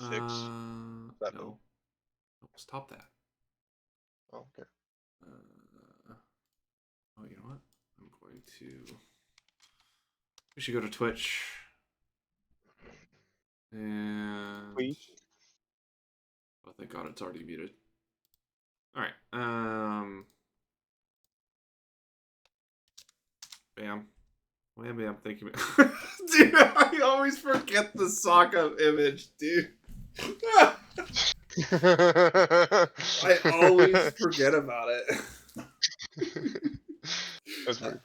6, 7. No. Stop that. Oh, okay. Oh, you know what? I'm going to. We should go to Twitch. And. Please. Oh, thank God it's already muted. All right. Bam. Wham bam. Thank you. Dude, I always forget the Sokka image, dude. I always forget about it. That's very funny.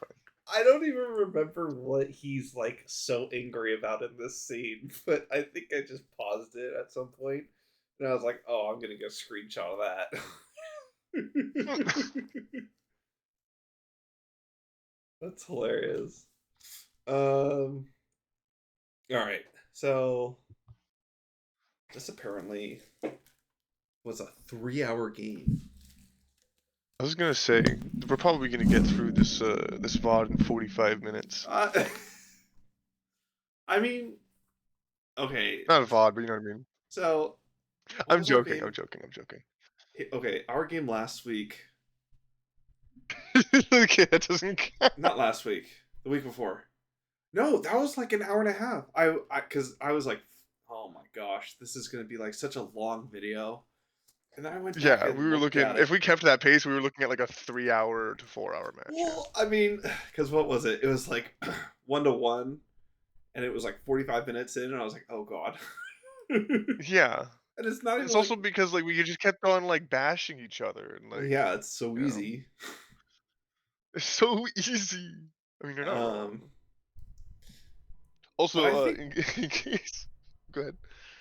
I don't even remember what he's like so angry about in this scene, but I think I just paused it at some point, and I was like, "Oh, I'm gonna get a screenshot of that." That's hilarious. All right, so this apparently was a 3-hour game. I was gonna say we're probably gonna get through this this VOD in 45 minutes. I mean, okay, Not a VOD, but you know what I mean. so what I'm was our joking. I'm game? joking. I'm joking. Okay, our game last week. Okay, that doesn't count. Not last week. The week before. No, that was like an hour and a half. Because I was like, oh my gosh, this is gonna be like such a long video. And then I went back Yeah, and we were looked looking. at If it. we kept that pace, we were looking at like a 3-hour to 4-hour match. Yeah. Well, I mean, because what was it? It was like 1-1, and it was like 45 minutes in, and I was like, oh god. And Yeah. it's not even It's like, also because like we just kept on like bashing each other and well, like yeah, it's so you know easy. it's so easy. I mean, you're not Um, wrong. but Also, in case, go ahead.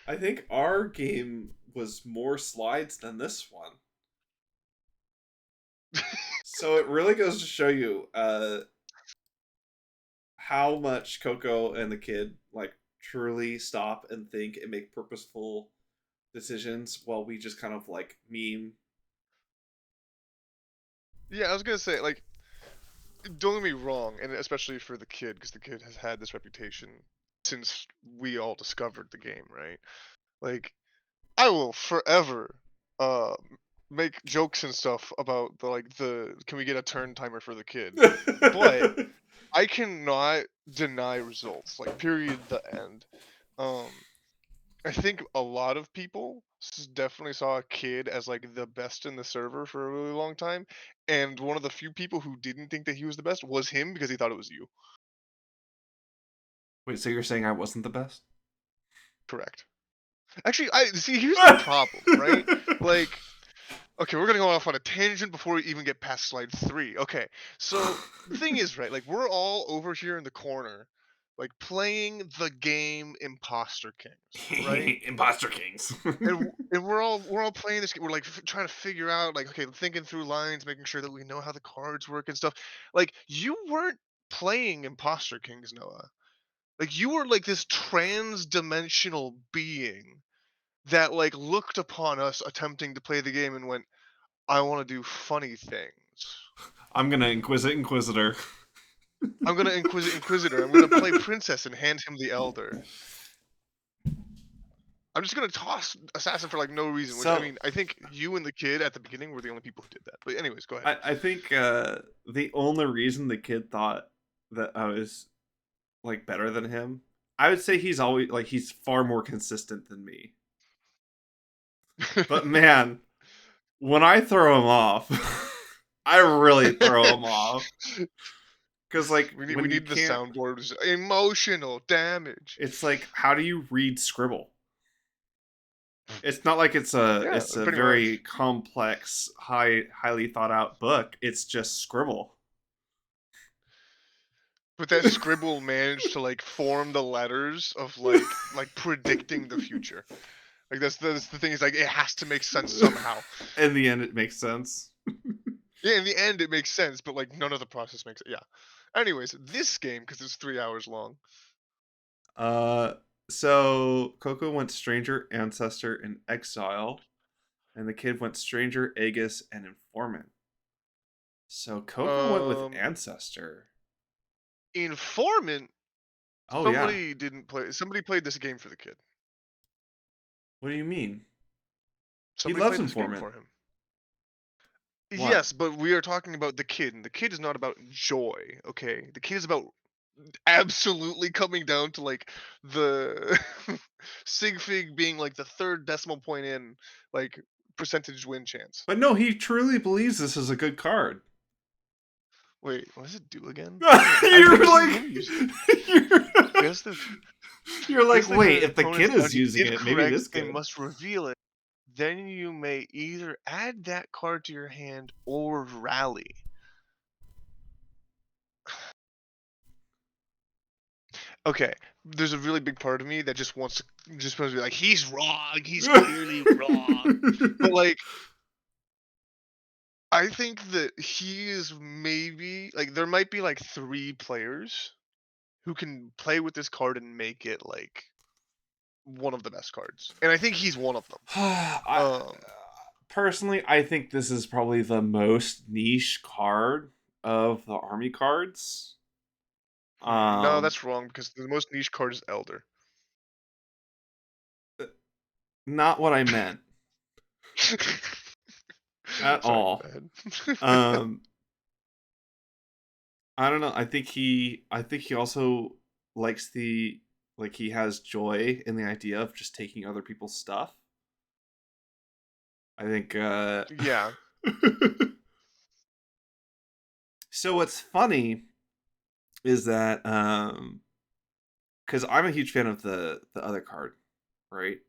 I think our game was more slides than this one. So it really goes to show you how much Coco and the kid like truly stop and think and make purposeful decisions while we just kind of like meme. Yeah, I was gonna say like, don't get me wrong, and especially for the kid, because the kid has had this reputation since we all discovered the game, right? Like, I will forever uh make jokes and stuff about the can we get a turn timer for the kid, but I cannot deny results. Like, period. The end. Um, I think a lot of people definitely saw a kid as like the best in the server for a really long time, and one of the few people who didn't think that he was the best was him because he thought it was you. Wait, so you're saying I wasn't the best? Correct. Actually, I see. Here's the problem, right? Like, okay, we're gonna go off on a tangent before we even get past slide 3. Okay, so the thing is, right? Like, we're all over here in the corner, like playing the game Imposter Kings, right? Imposter Kings. And we're all playing this game. We're like trying to figure out, like, okay, thinking through lines, making sure that we know how the cards work and stuff. Like, you weren't playing Imposter Kings, Noah. Like, you were like this trans-dimensional being that like looked upon us attempting to play the game and went, I want to do funny things. I'm gonna Inquisitor. I'm gonna Inquisitor. I'm gonna play Princess and hand him the Elder. I'm just gonna toss Assassin for like no reason. Which I So mean, I think you and the kid at the beginning were the only people who did that. But anyways, go ahead. I think the only reason the kid thought that I was like better than him, I would say he's always like he's far more consistent than me. But man, when I throw him off, I really throw him off. Because like We when you need the can't, soundboard. Emotional damage. it's like how do you read scribble? It's not like Yeah, it's a pretty very much. complex, highly thought out book. It's just scribble. But that scribble managed to like form the letters of like predicting the future. Like that's the thing is like it has to make sense somehow. In the end, it makes sense. Yeah, in the end it makes sense, but like none of the process makes it. Yeah. Anyways, this game because it's 3 hours long. Uh, so Coco went Stranger, Ancestor, and Exile, and the kid went Stranger, Aegis, and Informant. So Coco went with Um, Ancestor. Informant. Oh yeah. Somebody didn't play. Somebody played this game for the kid. What do you mean? He Somebody loves played this game Informant. for him. What? Yes, but we are talking about the kid, and the kid is not about joy, okay? The kid is about absolutely coming down to like the sig fig being like the third decimal point in like percentage win chance. But no, he truly believes this is a good card. Wait, what does it do again? I've you're never seen like, him use it. you're, If the you're like, if the wait, if the opponent's kid is bounty using is it, maybe it correct, is they good. must reveal it. Then you may either add that card to your hand or rally. Okay, there's a really big part of me that just wants to be like, he's wrong. He's clearly wrong. But like, I think that he is maybe like there might be like 3 players who can play with this card and make it like one of the best cards, and I think he's one of them. I personally, I think this is probably the most niche card of the army cards. No, Um, that's wrong because the most niche card is Elder. Not what I meant at Sorry, all. go ahead. Um, I don't know. I think he also likes the like he has joy in the idea of just taking other people's stuff. I think Yeah, so what's funny is that cuz I'm a huge fan of the other card, right?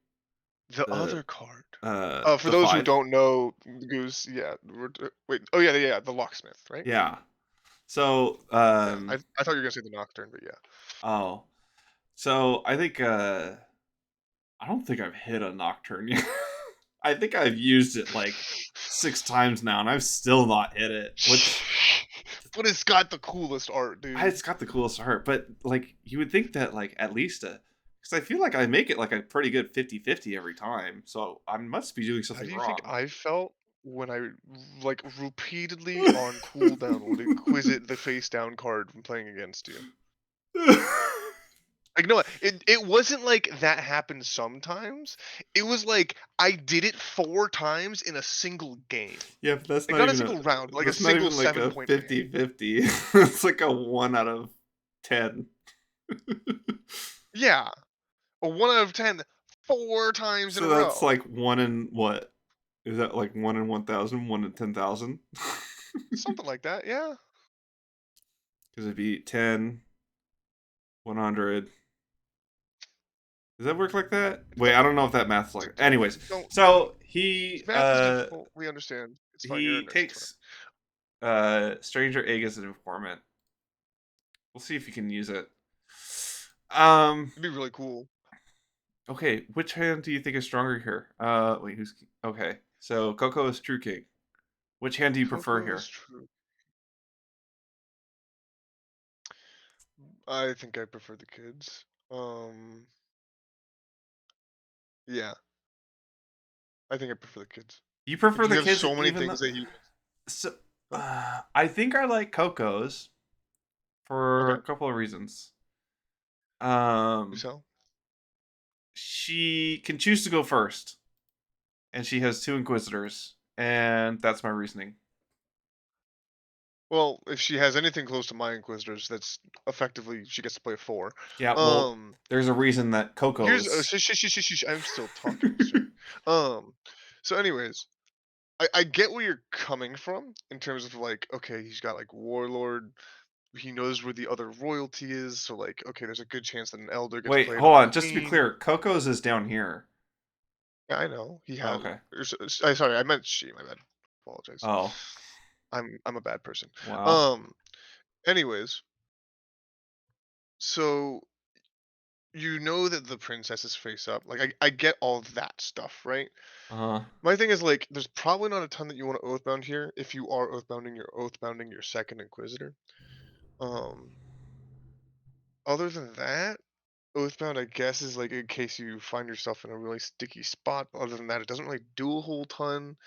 the The other card. For the those who 5. don't know, Goose, yeah, wait, oh yeah, yeah, the locksmith, right? Yeah. So Yeah, I thought you were gonna say the nocturne, but yeah. oh. So I think I don't think I've hit a nocturne yet. I think I've used it like 6 times now, and I've still not hit it. Which But it's got the coolest art, dude. it's got the coolest art, but like you would think that like at least a because I feel like I make it like a pretty good 50-50 every time. So I must be doing How something do you think wrong. I felt when I like repeatedly on cooldown would inquisit the face down card from playing against you? Like no, it wasn't like that happened sometimes. It was like I did it 4 times in a single game. Yeah, but Like not a single round, like a that's not single even like seven a point game. 50-50. It's like a 1 out of 10. Yeah, a 1 out of 10, 4 times in a So that's row. like 1 in what? Is that like 1 in 1,000, 1 in 10,000? Something like that, yeah. Because it'd be 10, 100. Does that work like that? Wait, Don't, I don't know if that math's like. Anyways, don't. so he Math is difficult. We understand. It's fine. You're a he nurse. It's fine. takes Stranger Egg as an informant. We'll see if he can use it. Um. It'd be really cool. Okay, which hand do you think is stronger here? Wait, who's okay? So Coco is True King. Which hand do you prefer Coco is here? true. I think I prefer the kids. Yeah, I think I prefer the kids. You prefer You the have kids, so many even though. things that he. So, Huh? I think I like Coco's for Okay. a couple of reasons. You Um, sell. she can choose to go first, and she has 2 Inquisitors, and that's my reasoning. Well, if she has anything close to my Inquisitors, that's effectively she gets to play 4. Yeah, well, Um, there's a reason that here's Coco's. I'm still talking, sir. Um, so anyways, I get where you're coming from in terms of like, okay, he's got like Warlord. He knows where the other royalty is, so like, okay, there's a good chance that an Elder gets Wait, played hold on the on. Just to be team. clear, Coco's is down here. Yeah, I know he Oh, has. okay. Sorry, I meant she. My bad. Apologize. Oh, I'm a bad person. wow. Um. Anyways, so you know that the princess is face up. Like I get all of that stuff, right? Uh, My thing is like, there's probably not a ton that you want to oathbound here. If you are oathbounding your second Inquisitor. Um. Other than that, oathbound, I guess, is like in case you find yourself in a really sticky spot. Other than that, it doesn't really do a whole ton.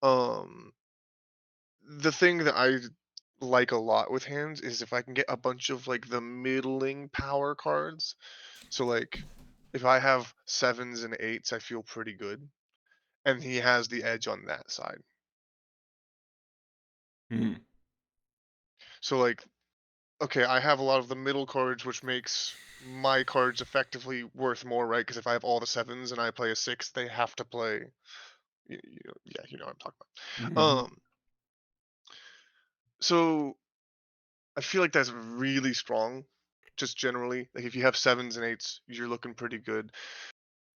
Um. The thing that I like a lot with hands is if I can get a bunch of like the middling power cards. So like If I have sevens and eights, I feel pretty good, and he has the edge on that side. Hmm. So like, okay, I have a lot of the middle cards, which makes my cards effectively worth more, right? Because if I have all the sevens and I play a six, they have to play. Yeah, you know what I'm talking about. Hmm. So I feel like that's really strong, just generally. Like if you have sevens and eights, you're looking pretty good,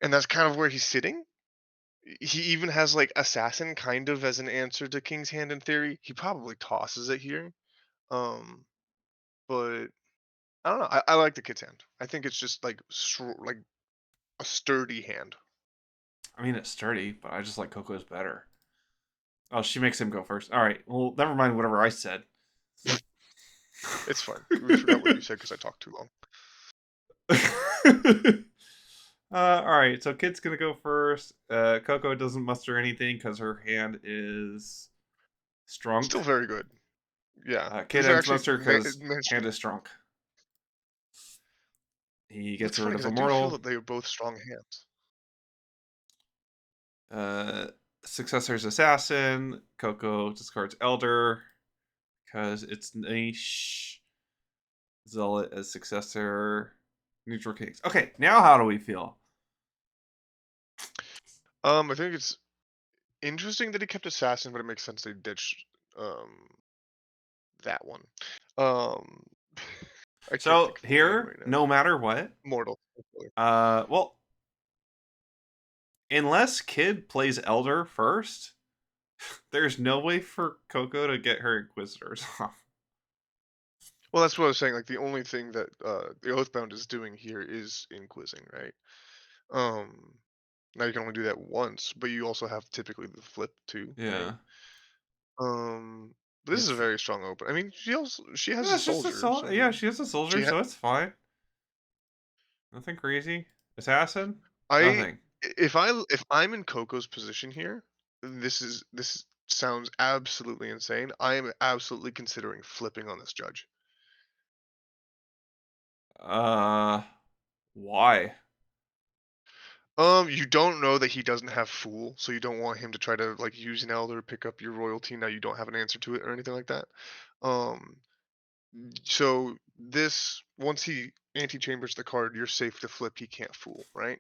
and that's kind of where he's sitting. He even has like assassin kind of as an answer to King's Hand in theory. He probably tosses it here, um, but I don't know. I like the kid's hand. I think it's just like like a sturdy hand. I mean, it's sturdy, but I just like Coco's better. Oh, she makes him go first. All right. Well, never mind whatever I said. It's fine. We forgot what you said because I talked too long. All right. So Kid's gonna go first. Coco doesn't muster anything because her hand is strunk. Still very good. Yeah, Kid these are ends actually muster because managed. hand is strunk. He That's gets funny rid of because I do feel Immortal. that they are both strong hands. Uh, Successor's Assassin. Coco discards Elder because it's niche. Zealot as successor. Neutral Kings. Okay, now how do we feel? I think it's interesting that he kept assassin, but it makes sense they ditched um that one. Um, I can't So think of the name here, right now. no matter what, Mortal. well, unless Kid plays Elder first, there's no way for Coco to get her Inquisitors off. Well, that's what I was saying. Like the only thing that the Oathbound is doing here is inquising, right? Um, Now you can only do that once, but you also have typically the flip too, right? Yeah, Um, this is a it's very strong open. I mean, she has yeah, a it's just a soldier, soldier. Yeah, so she has a soldier, she ha- so it's fine. Nothing crazy. Assassin, I nothing. if I'm in Coco's position here, this sounds absolutely insane. I am absolutely considering flipping on this judge. Uh, why? You don't know that he doesn't have Fool, so you don't want him to try to like use an Elder, pick up your royalty. Now you don't have an answer to it or anything like that. Um, so this once he anti-chambers the card, you're safe to flip. He can't Fool, right?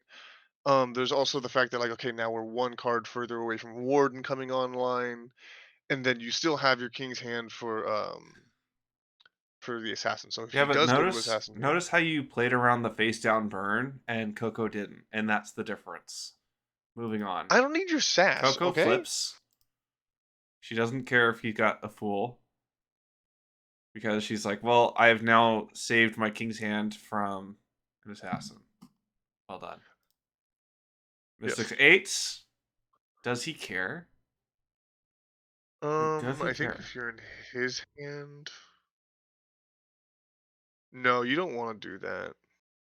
There's also the fact that like okay, now we're one card further away from Warden coming online, and then you still have your King's Hand for the Assassin. So if Yeah, he but does go to notice Assassin here, notice how you played around the face down burn and Coco didn't, and that's the difference. Moving on. I don't need your sass, Coco okay? flips. She doesn't care if he got a fool because she's like, well, I have now saved my king's hand from an assassin. Well done. Mystic Yes. Eights. Does he care? Does he I think care? if you're in his hand, no, you don't want to do that.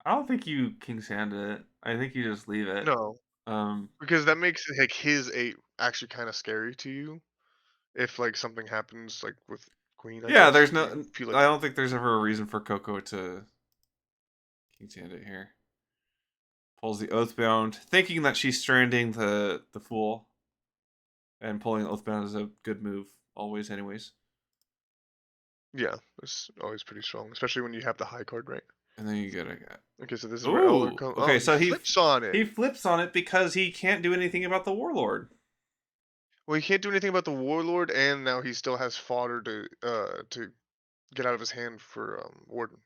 I don't think you king's hand it. I think you just leave it. No, Um, because that makes like his eight actually kind of scary to you. If like something happens like with Queen, I yeah, guess there's you no. feel like I don't think there's ever a reason for Coco to king's hand it here. Pulls the Oathbound, thinking that she's stranding the fool, and pulling Oathbound is a good move always, anyways. yeah, it's always pretty strong, especially when you have the high card, right? And then you get a Okay, so this is where Elder ooh. comes. Oh, Okay, he so flips on it. he flips on it because he can't do anything about the warlord. Well, he can't do anything about the Warlord, and now he still has fodder to get out of his hand for Warden,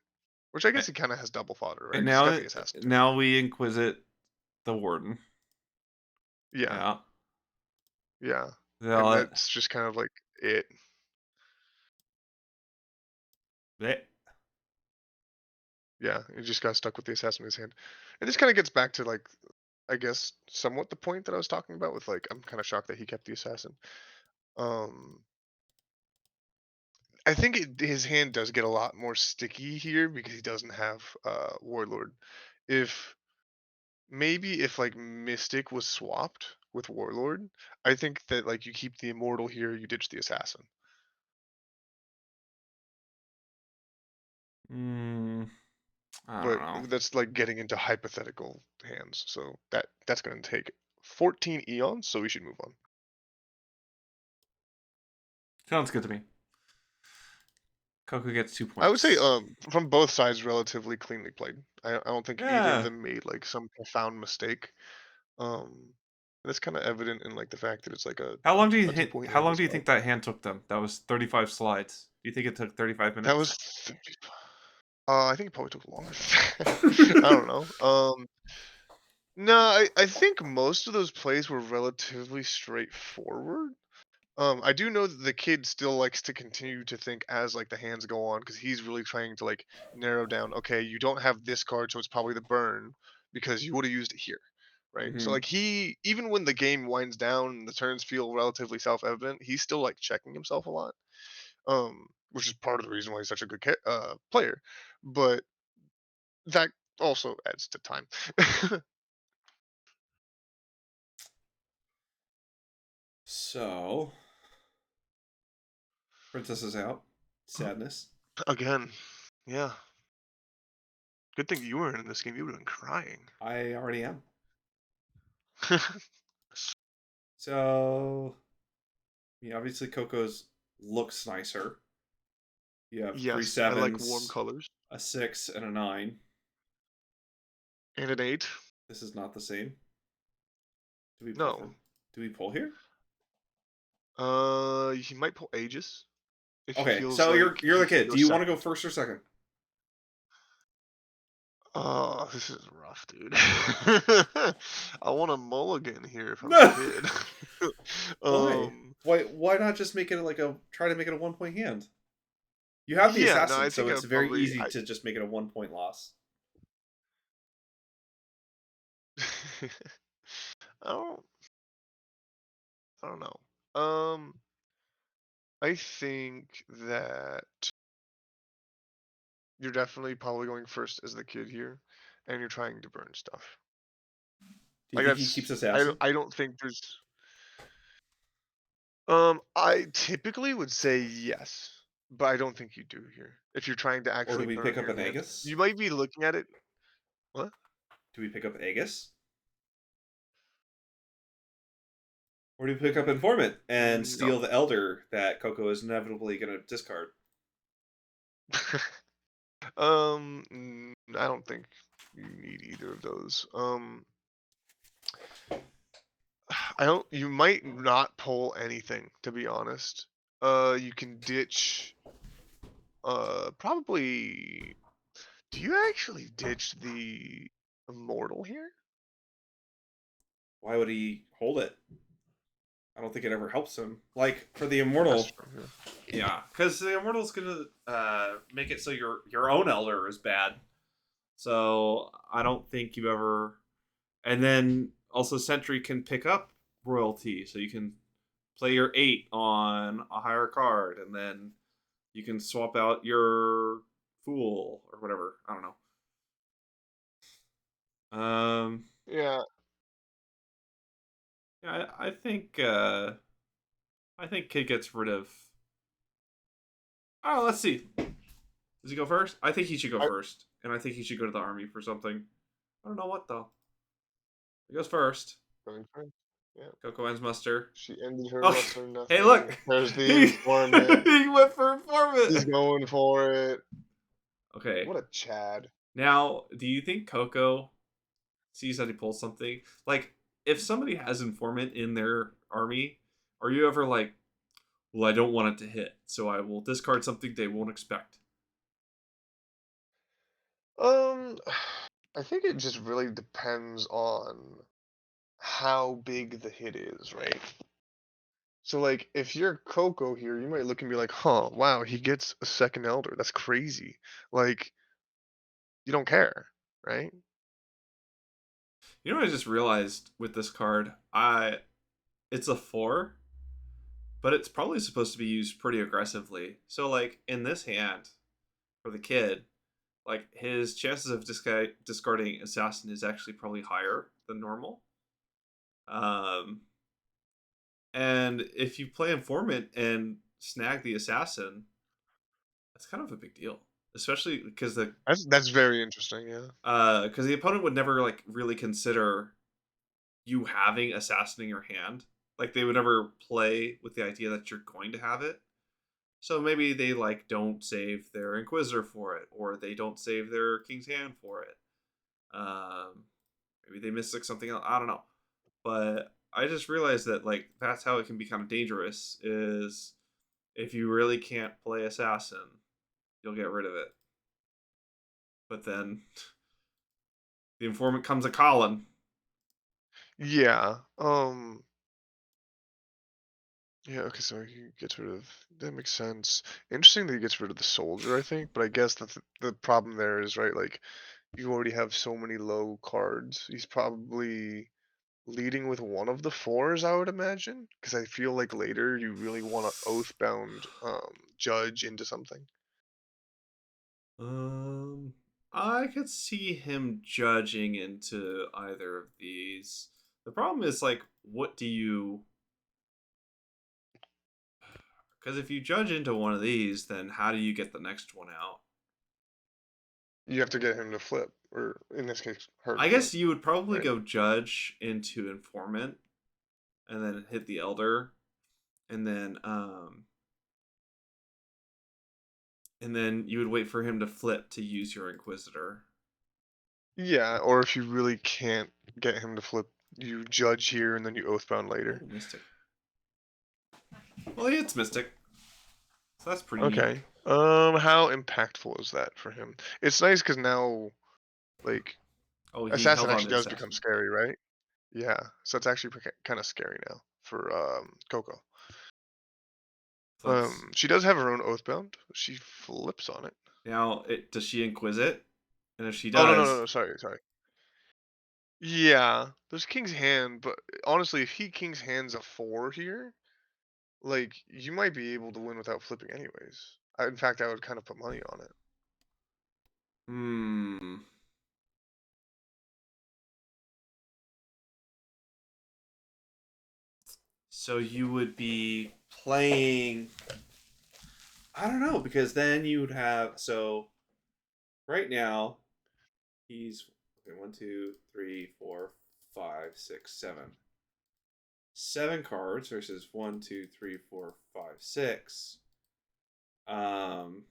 which I guess he kind of has double fodder, right? And Because he's got now the assassin too. now we inquisit the warden. Yeah, Yeah. yeah, and Zealot. that's just kind of like it. They- Yeah, he just got stuck with the assassin in his hand, and this kind of gets back to like I guess somewhat the point that I was talking about with like I'm kind of shocked that he kept the assassin. Um, I think his hand does get a lot more sticky here because he doesn't have Warlord. If maybe if like Mystic was swapped with Warlord, I think that like you keep the Immortal here, you ditch the Assassin. mm, I don't but know. that's like getting into hypothetical hands. So that's gonna take 14 eons. So we should move on. Sounds good to me. Coco gets two I would say points. from both sides relatively cleanly played. I don't think either of Yeah. them made like some profound mistake. Um, that's kind of evident in like the fact that it's like a 2 point How hand long as do you well. think that hand took them? That was 35 slides. Do you think it took 35 That minutes? was 30, I think it probably took longer than that. I don't know. No, I think most of those plays were relatively straightforward. I do know that the kid still likes to continue to think as like the hands go on because he's really trying to like narrow down. Okay, you don't have this card, so it's probably the burn because you would have used it here, right? So Hmm. like he, even when the game winds down and the turns feel relatively self-evident, he's still like checking himself a lot. Which is part of the reason why he's such a good player. But that also adds to time. So, Princess is out. Sadness. Again, yeah. Good thing you weren't in this game. You would have been crying. I already am. So, obviously Coco's looks nicer. You have three Yes, I like warm sevens, colors. a 6, and a 9. And an 8? This is not the same. Do we pull No. from? Do we pull here? You might pull Aegis if he Okay, feels so like you're he the can kid. go Do you want to second. go first or second? Oh, this is rough, dude. I want a mulligan here if I'm the No. kid. Why? um, Why not just make it like a try to make it a 1 point hand? You have the yeah, no, assassin, I so think I it's would very probably easy to just make it a 1 point loss. I don't I don't know. I think that you're definitely probably going first as the kid here, and you're trying to burn stuff. Do you Like think he keeps that's I don't assassin? I don't think there's I typically would say yes, but I don't think you do here. If you're trying to Or do actually we pick burn up your an hand, Aegis? you might be looking at it. What? Do we pick up Aegis? Or do we pick up Informant and steal No. the Elder that Coco is inevitably going to discard? I don't think you need either of those. I don't. You might not pull anything, to be honest. You can ditch. Probably. Do you actually ditch the immortal here? Why would he hold it? I don't think it ever helps him. Like for the That's Immortal, true. Yeah. yeah, because the Immortal's gonna make it so your own Elder is bad. So I don't think you ever. And then also Sentry can pick up royalty, so you can play your 8 on a higher card, and then you can swap out your Fool or whatever. I don't know. Yeah. Yeah, I think Kid gets rid of. Oh, let's see. Does he go first? I think he should go I, first, and I think he should go to the army for something. I don't know what though. He goes first. going first. Yeah. Coco ends muster. She ended her Oh, muster hey, nothing. look, There's the he informant. he went for He's informant. going for it. Okay, What a Chad. now do you think Coco sees that he pulls something? Like, if somebody has informant in their army, are you ever like, well, I don't want it to hit, so I will discard something they won't expect? Um, I think it just really depends on how big the hit is, right? So like if you're Coco here, you might look and be like, "Huh, wow, he gets a second elder. That's crazy." Like you don't care, right? You know what I just realized with this card? I It's a 4, but it's probably supposed to be used pretty aggressively. So like in this hand for the kid, like his chances of discarding assassin is actually probably higher than normal. Um, and if you play informant and snag the assassin, that's kind of a big deal, especially That's very interesting. Yeah. because the opponent would never like really consider you having assassin in your hand. Like they would never play with the idea that you're going to have it. So maybe they like don't save their Inquisitor for it, or they don't save their King's Hand for it. Um, maybe they miss like something else. I don't know, but I just realized that like that's how it can be kind of dangerous. Is if you really can't play assassin, you'll get rid of it. But then the informant comes a Colin. Yeah. Yeah. Okay. So he gets rid of. That makes sense. Interesting that he gets rid of the soldier. I think, but I guess the problem there is right. Like you already have so many low cards. He's probably leading with one of the fours, I would imagine, because I feel like later you really want to oathbound judge into something. Um, I could see him judging into either of these. The problem is like, what do you? Because if you judge into one of these, then how do you get the next one out? You have to get him to flip, or in this case, her to I flip, guess you would probably right? go judge into informant, and then hit the elder, and then you would wait for him to flip to use your inquisitor. Yeah, or if you really can't get him to flip, you judge here and then you oathbound later. Oh, mystic. Well, it's mystic, so that's pretty neat. Okay. How impactful is that for him? It's nice because now, like, Oh, he assassin held on actually to does become assassin. scary, right? Yeah, so it's actually kind of scary now for Coco. So that's She does have her own oathbound. She flips on it. now. It does she inquisit? And if she Oh no no no does, no! Sorry sorry. Yeah, there's King's Hand, but honestly, if he King's Hand's a four here, like you might be able to win without flipping anyways. In fact, I would kind of put money on it. hmm. So you would be playing. I don't know because then you would have so right now he's okay, 1, 2, 3, 4, 5, 6, 7. 7 cards versus 1, 2, 3, 4, 5, 6. Um,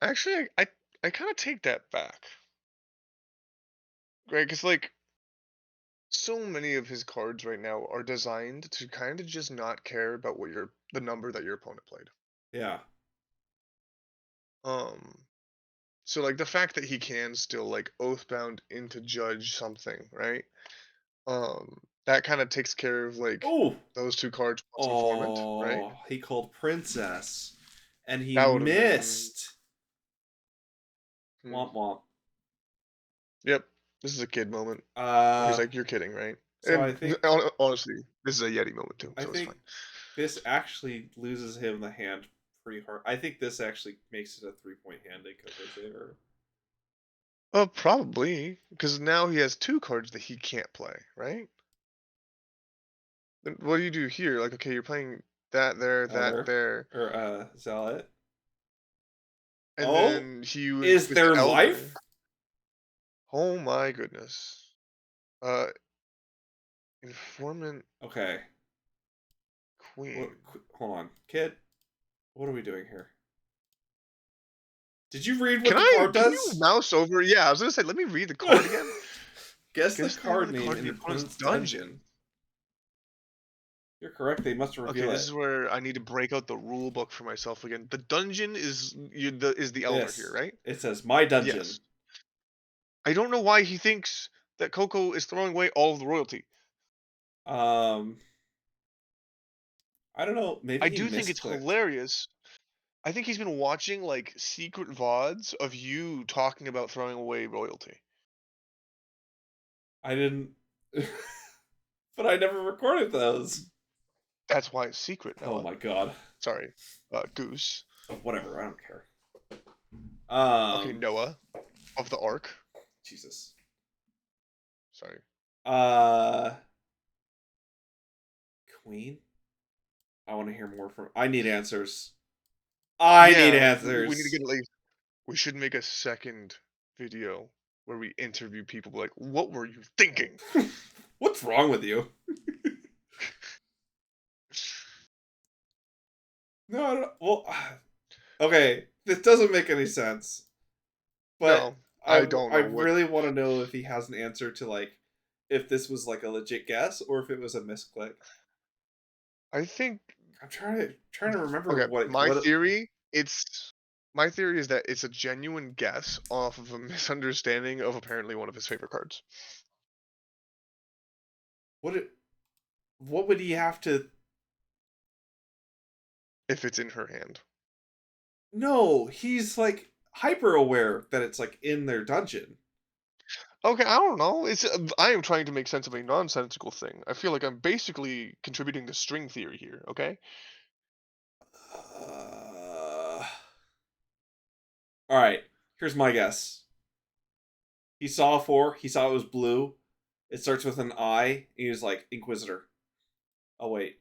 Actually, I kind of take that back, right? Because like so many of his cards right now are designed to kind of just not care about what the number that your opponent played. yeah. Um, so like the fact that he can still like oathbound into judge something, right? That kind of takes care of like Oh, those two cards plus informant, right? oh, he called princess, and he That would have been. missed. Hmm, Womp womp. yep, this is a kid moment where he's Uh, like, "You're kidding, right?" so I And think honestly, this is a Yeti moment too, I so it's think fine. this actually loses him the hand pretty hard. I think this actually makes it a 3 point hand in Coco's favor. Probably because now he has two cards that he can't play, right? Then what do you do here? Like, okay, you're playing that Elder there, or Zealot. and Oh, then he would is with the there life? elder. Oh my goodness. Uh, informant Okay. What? queen. Hold on, kid. What are we doing here? Did you read Can what the I? card Can you does? mouse over? Yeah, I was gonna say, let me read the card again. Guess the Guess the name of card the name card in in the the opponent's opponent's dungeon. dungeon. You're correct. They must Okay, reveal this it. is where I need to break out the rule book for myself again. The dungeon is the elder here, This. right? It says my Yes. dungeon. I don't know why he thinks that Coco is throwing away all of the royalty. Um, I don't know. Maybe I he do think it's misclicked. hilarious. I think he's been watching like secret VODs of you talking about throwing away royalty. I didn't, but I never recorded those. That's why it's secret, Oh Noah. my god. Sorry, Goose. Whatever. I don't care. Okay, Um, Noah of the Ark. Jesus. Sorry. Uh, Queen. I want to hear more from. I need answers. I need Yeah, we need to answers. get like we should make a second video where we interview people like, "What were you thinking?" What's wrong with you? No, I don't. Well, okay, this doesn't make any sense. But No, I don't I know what really want to know if he has an answer to like if this was like a legit guess or if it was a misclick. I think. I'm trying to remember Okay, what. my theory is that it's a genuine guess off of a misunderstanding of apparently one of his favorite cards. What it, what would he have to? If it's in her hand. No, he's like hyper aware that it's like in their dungeon. Okay, I don't know. I am trying to make sense of a nonsensical thing. I feel like I'm basically contributing to string theory here. Okay. Uh, all right, here's my guess. He saw a four. He saw it was blue. It starts with an I. And he was like Inquisitor. Oh wait.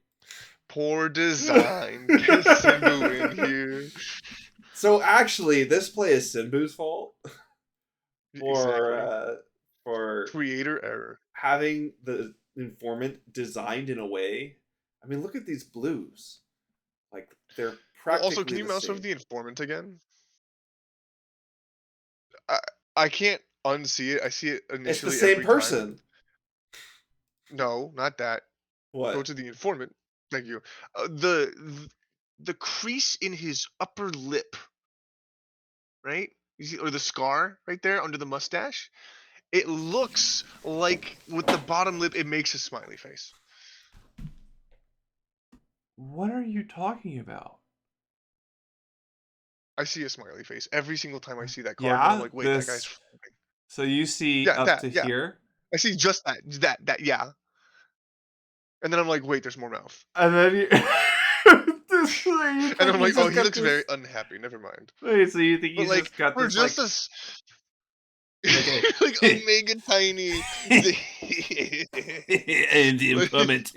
Poor design. Get Simbu in here. So actually, this play is Sinbu's fault for Exactly. for Creator error. having the informant designed in a way. I mean, look at these blues. Like they're Well, also, practically can you the mouse over same. the informant again? I I can't unsee it. I see it It's the initially same every time. person. No, not that. Go What? to the informant. Thank you. The crease in his upper lip, right? You see, or the scar right there under the mustache. It looks like with the bottom lip, it makes a smiley face. What are you talking about? I see a smiley face every single time I see that card, and I'm Yeah, like, wait, that guy's. this. So you see Yeah, up that. to Yeah, here, I see just that. That. Yeah. And then I'm like, wait, there's more mouth. and then you. You And think I'm like, he's oh, just he got looks very this? unhappy. Never mind. Wait, so you think But he's like just got for this just like a okay? like omega tiny. And the like, implement.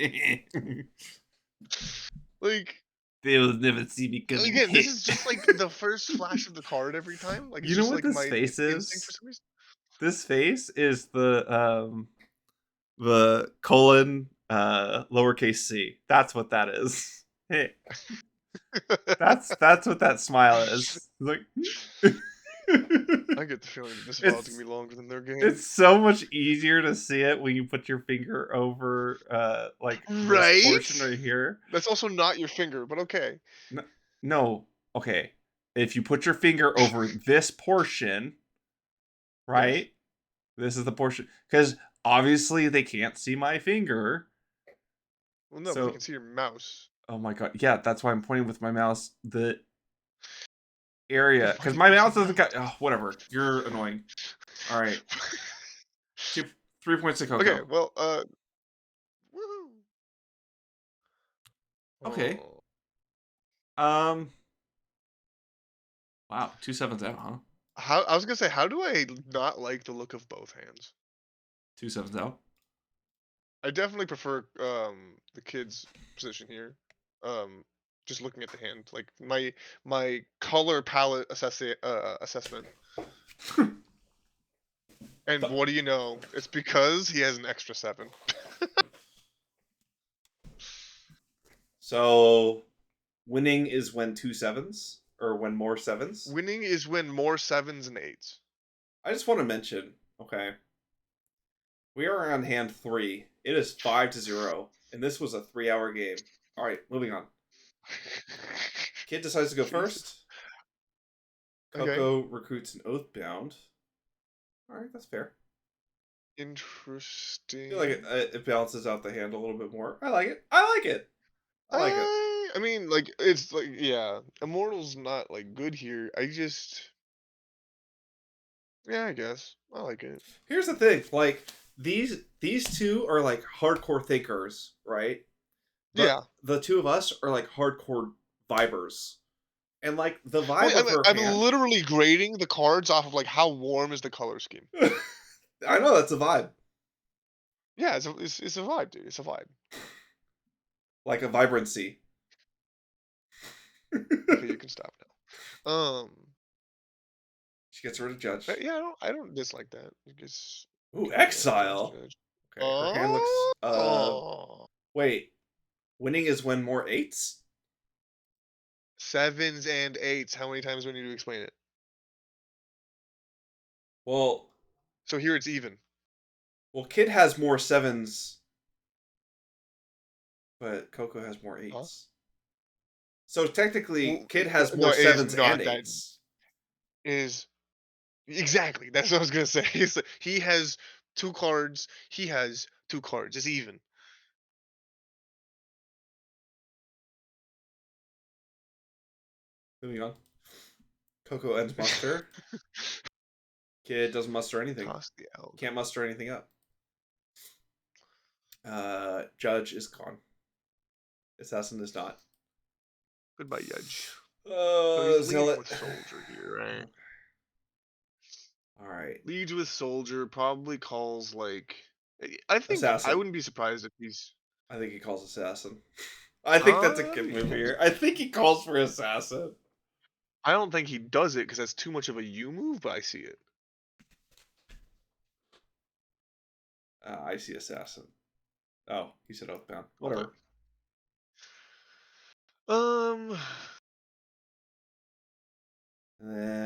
like They will never see me coming. again, this is just like the first flash of the card every time. Like it's You know just what like this my face instinct for is? some reason. This face is the colon lowercase c. That's what that is. Hey, that's what that smile is. Like I get the feeling that this VOD's gonna it's be longer than their game. it's so much easier to see it when you put your finger over like this Right? portion right here. That's also not your finger, but okay. No, no, okay. If you put your finger over this portion, Yes. right? This is the portion because obviously they can't see my finger. Well, no, but they So, can see your mouse. oh my god, yeah, that's why I'm pointing with my mouse. The Then area why because didn't my you mouse say doesn't mouse? cut. Oh, whatever. You're annoying. All right, 3 points to Okay, Coco. well, woohoo. Okay. Oh. Um. Wow, 2 sevens out, huh? How I was gonna say, how do I not like the look of both hands? 2 sevens out. I definitely prefer the kid's position here. Um, just looking at the hand, like my color palette assessment. And what do you know? It's because he has an extra 7. So, winning is when 2 sevens or when more sevens. Winning is when more 7s and 8s. I just want to mention, okay, we are on hand three. It is 5-0, and this was a 3-hour game. All right, moving on. Kid decides to go Jesus. first. Okay. Coco recruits an Oathbound. All right, that's fair. I feel like Interesting. it balances out the hand a little bit more. I like it. I like it. I like it. I mean, like it's like yeah, Immortal's not like good here. I just yeah, I guess I like it. Here's the thing, like these two are like hardcore thinkers, right? Yeah. But the two of us are like hardcore vibers. And like the Well, vibe of her I'm hand, literally grading the cards off of like how warm is the color scheme. I know that's a vibe, Yeah, it's a vibe, dude. It's a vibe. like a vibrancy. Okay, you can stop now. Um, She gets rid of Judge. yeah, I don't dislike that. I guess Ooh, okay, yeah, Judge, Exile. Judge. Okay, her hand looks. Oh, Wait. Winning is when more eights. sevens and eights. How many times do we need to explain it? Well, So here it's even. Kid has more sevens, but Coco has more Huh? eights. So technically, Well, Kid no, has no, more it is sevens and not that. eights. Is exactly. That's what I was gonna say. He has two cards. He has two cards. It's even. Moving on. Coco ends muster. Kid doesn't muster anything. Toss the elder. Can't muster anything up. Judge is gone. Assassin is not. Goodbye, Yudge. So he's leading Zealot. with soldier here, right? All right. Leads with soldier. Probably calls like. I think I Assassin. wouldn't be surprised if he's. I think he calls assassin. I think that's a That'd kid be move cool. here. I think he calls for assassin. I don't think he does it because that's too much of a U move, but I see it. I see assassin. Oh, he said oathbound. Okay. Whatever. Um,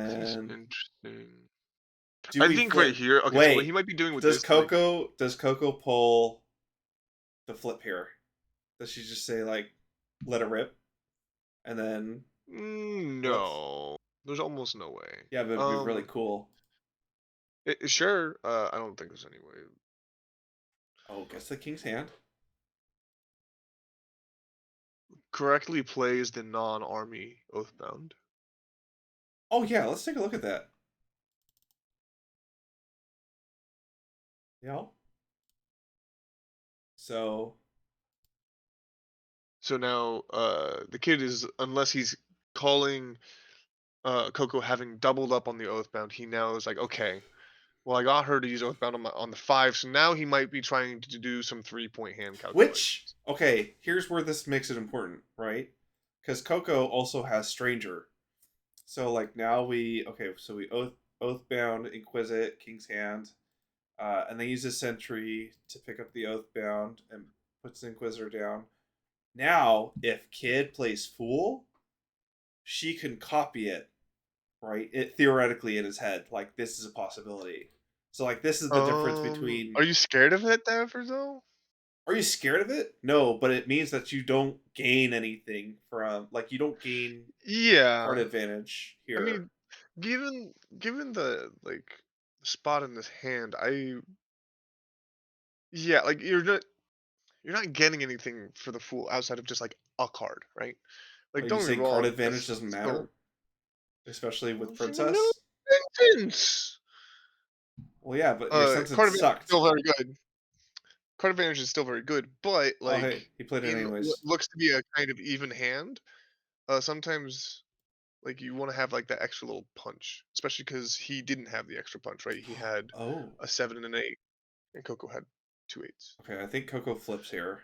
he's And interesting. do I we think right flip? here. Okay, so what he Wait. might be doing with Does this, like, Coco pull the flip here? Does she just say like, let it rip, and then flips? no, there's almost no way. Yeah, but it'd be really cool. Sure. I don't think there's any way. Oh, guess the king's hand. Correctly plays the non-army Oathbound. Oh yeah, let's take a look at that. Yeah. So So now, the kid is unless he's calling Coco having doubled up on the Oathbound, he now is like, okay, well, I got her to use Oathbound on the five, so now he might be trying to do some 3-point hand which calculations. okay, here's where this makes it important, right? Because Coco also has Stranger. So like now so we Oathbound, Inquisit, King's Hand, and they use a Sentry to pick up the Oathbound and puts the Inquisitor down. Now, if Kid plays Fool, she can copy it, right? It theoretically in his head, like this is a possibility. So like this is the difference between. Are you scared of it ever though? Are you scared of it? No, but it means that you don't gain anything from like you don't gain card Yeah. advantage I here. mean, given the like spot in this hand, yeah, like you're not getting anything for the fool outside of just like a card, right? Are Like you don't get me saying card wrong, advantage that's doesn't still matter, especially with in the middle Princess? of the sentence. Well, yeah, but your Card sentence advantage is sucked. still very good. Card advantage is still very good, but Oh, hey, like he played it in what anyways. looks to be a kind of even hand, sometimes like you want to have like that extra little punch, especially because he didn't have the extra punch, right? He had Oh, a seven and an eight, and Coco had two eights. okay. I think Coco flips here.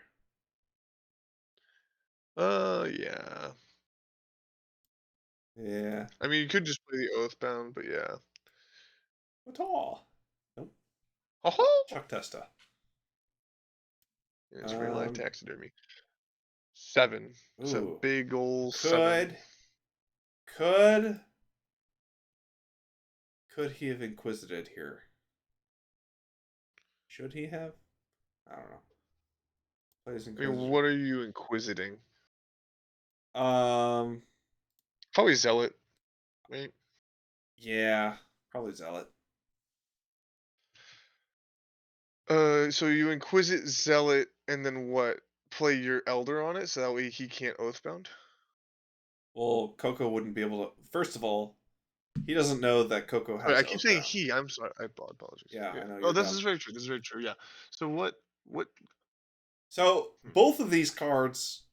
Yeah. Yeah. I mean, you could just play the Oathbound, but yeah. What all? Nope. Oh, Chuck Testa. yeah, it's real life Um. taxidermy. Seven. It's a Ooh. big ol' Could seven. could could he have inquisited here? Should he have? I don't know. Plays I mean, Inquisitor. what are you inquisiting? Um. Probably Zealot, right? Yeah. Probably Zealot. So you inquisit Zealot, and then what? Play your Elder on it, so that way he can't Oathbound? Well, Coco wouldn't be able to. First of all, he doesn't know that Coco Sorry, has I keep saying Oathbound. he. I'm sorry. Apologize. Yeah, Yeah. I know Oh, you're this is dumb. very true. This is very true. Yeah. So what? What? So Hmm, both of these cards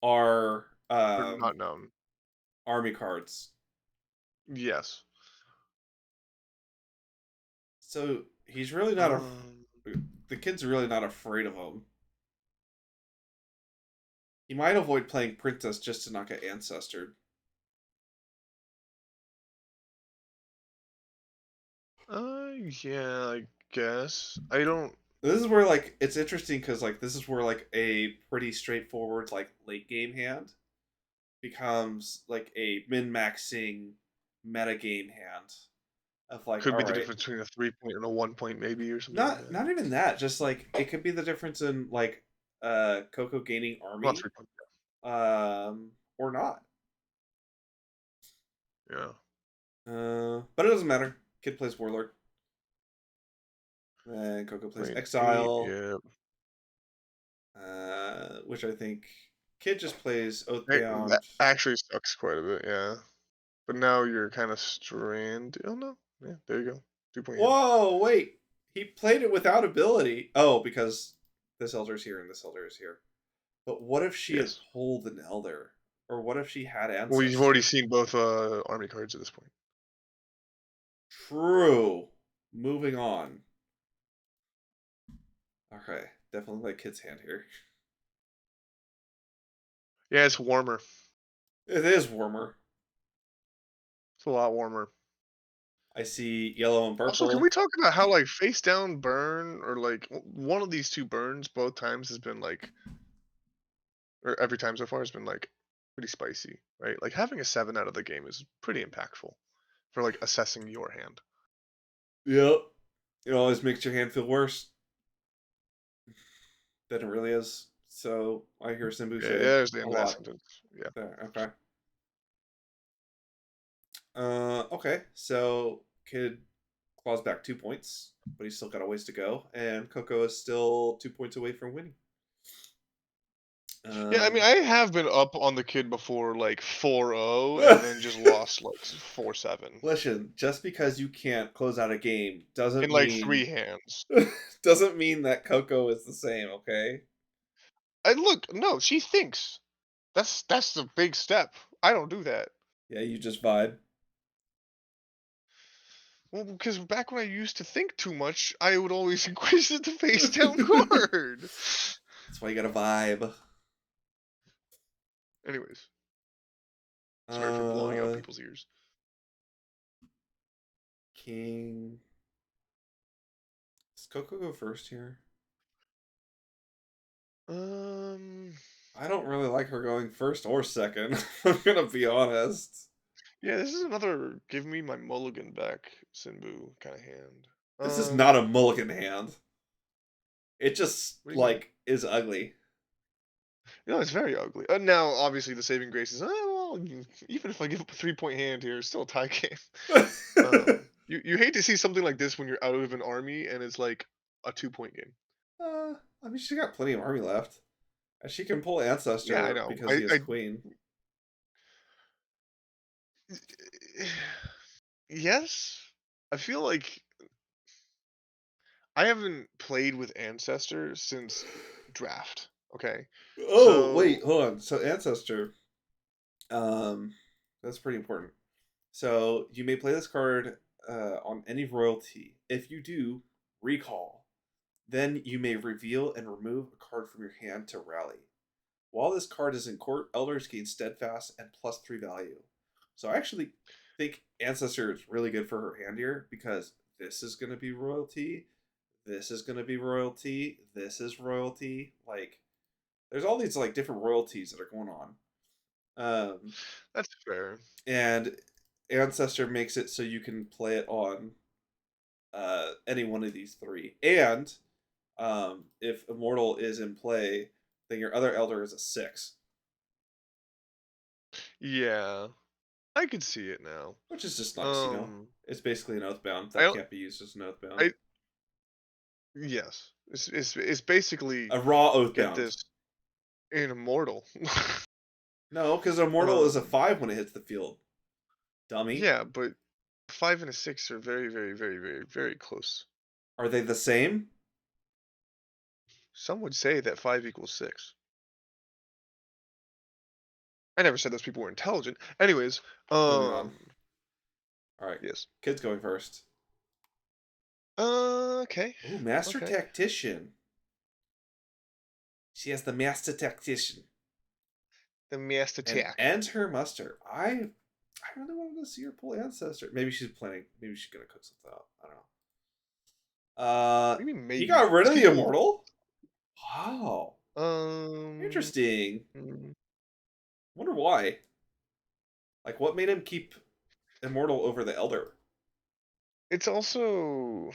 are are not known. army cards. Yes. So he's really not a. Um. The kid's really not afraid of him. He might avoid playing Princess just to not get ancestored. Yeah, I guess. I don't. This is where like it's interesting because like this is where like a pretty straightforward like late game hand becomes like a min maxing meta game hand of like, Could all be the right, difference between a 3 point and a 1 point, maybe, or something like not that. even that, just like it could be the difference in like Coco gaining Well, army 3 point. or not. Yeah. But it doesn't matter. Kid plays warlord, and Coco plays Point 8. exile, Yeah. which I think Kid just plays That oathbound. actually sucks quite a bit. Yeah. But now you're kind of stranded. Oh no. Yeah. There you go. 2 point hand. Whoa, wait. He played it without ability. Oh, because this elder's here and this elder is here. But what if she had Yes. pulled an elder? Or what if she had Well, you've already ancestor? seen both army cards at this point. True. Moving on. Okay, definitely like Kid's hand here. Yeah, it's warmer. It is warmer. It's a lot warmer. I see yellow and Also, can we purple. talk about how like face down burn or like one of these two burns both times has been like, or every time so far has been like pretty spicy, right? Like having a 7 out of the game is pretty impactful for like assessing your hand. Yep. It always makes your hand feel worse than it really is. So I hear Simbu Yeah, say there's the a end of that lot sentence. Yeah. there. Okay. Okay. So Kid claws back 2 points, but he's still got a ways to go, and Coco is still 2 points away from winning. Yeah, I mean, Um, I have been up on the kid before, like 4-0, and then just lost like 4-7 listen, just because you can't close out a game in doesn't like mean 3 hands. doesn't mean that Coco is the same. Okay. And look, no, she thinks that's the big step. I don't do that. Yeah, you just vibe. Well, because back when I used to think too much, I would always inquisitive the face down card. That's why you gotta vibe. Anyways, sorry for blowing out Uh, people's ears. King. Does Coco go first here? Um, I don't really like her going first or second. I'm gonna be honest. yeah, this is another give me my mulligan back, Sinbu kind of hand. This is not a Um, mulligan hand. It just what do you mean? like is ugly. It's very ugly. Now, obviously, the saving grace is, well, even if I give up a 3 point hand here, it's still a tie game. You hate to see something like this when you're out of an army and it's like a 2 point game. I mean, she's got plenty of army left. And she can pull Yeah, I Ancestor know. because he is Queen. Yes. I feel like I haven't played with Ancestor since draft. Okay. Oh, wait, So, hold on. So Ancestor, that's pretty important. So you may play this card on any royalty. If you do, recall. Then you may reveal and remove a card from your hand to rally. While this card is in court, elders gain steadfast and +3 value. So I actually think Ancestor is really good for her hand here because this is going to be royalty. This is going to be royalty. This is royalty. Like, there's all these like different royalties that are going on. Um, that's fair. and Ancestor makes it so you can play it on any one of these three. And if Immortal is in play, then your other Elder is a 6, Yeah. I could see it now. which is just nice, you know? Um, It's basically an Oathbound I that don't, can't be used as an Oathbound. I, yes. It's basically A raw get Oathbound. this in Immortal. No, because Immortal is a um, 5 when it hits the field. Dummy. yeah, but 5 and a 6 are very, very, very, very, very close. Are they the same? Some would say that 5 equals 6. I never said those people were intelligent. Anyways, Moving on. Alright. yes. Kid's going first. Okay. Ooh, Master Okay. Tactician. She has the Master Tactician. The master And attack. ends her muster. I I really wanted to see her pull Ancestor. Maybe she's planning. Maybe she's gonna cook something up. I don't know. What do you mean He maybe? got rid Because of the people, immortal. Wow, um, interesting. mm, Wonder why. Like, what made him keep immortal over the elder? it's also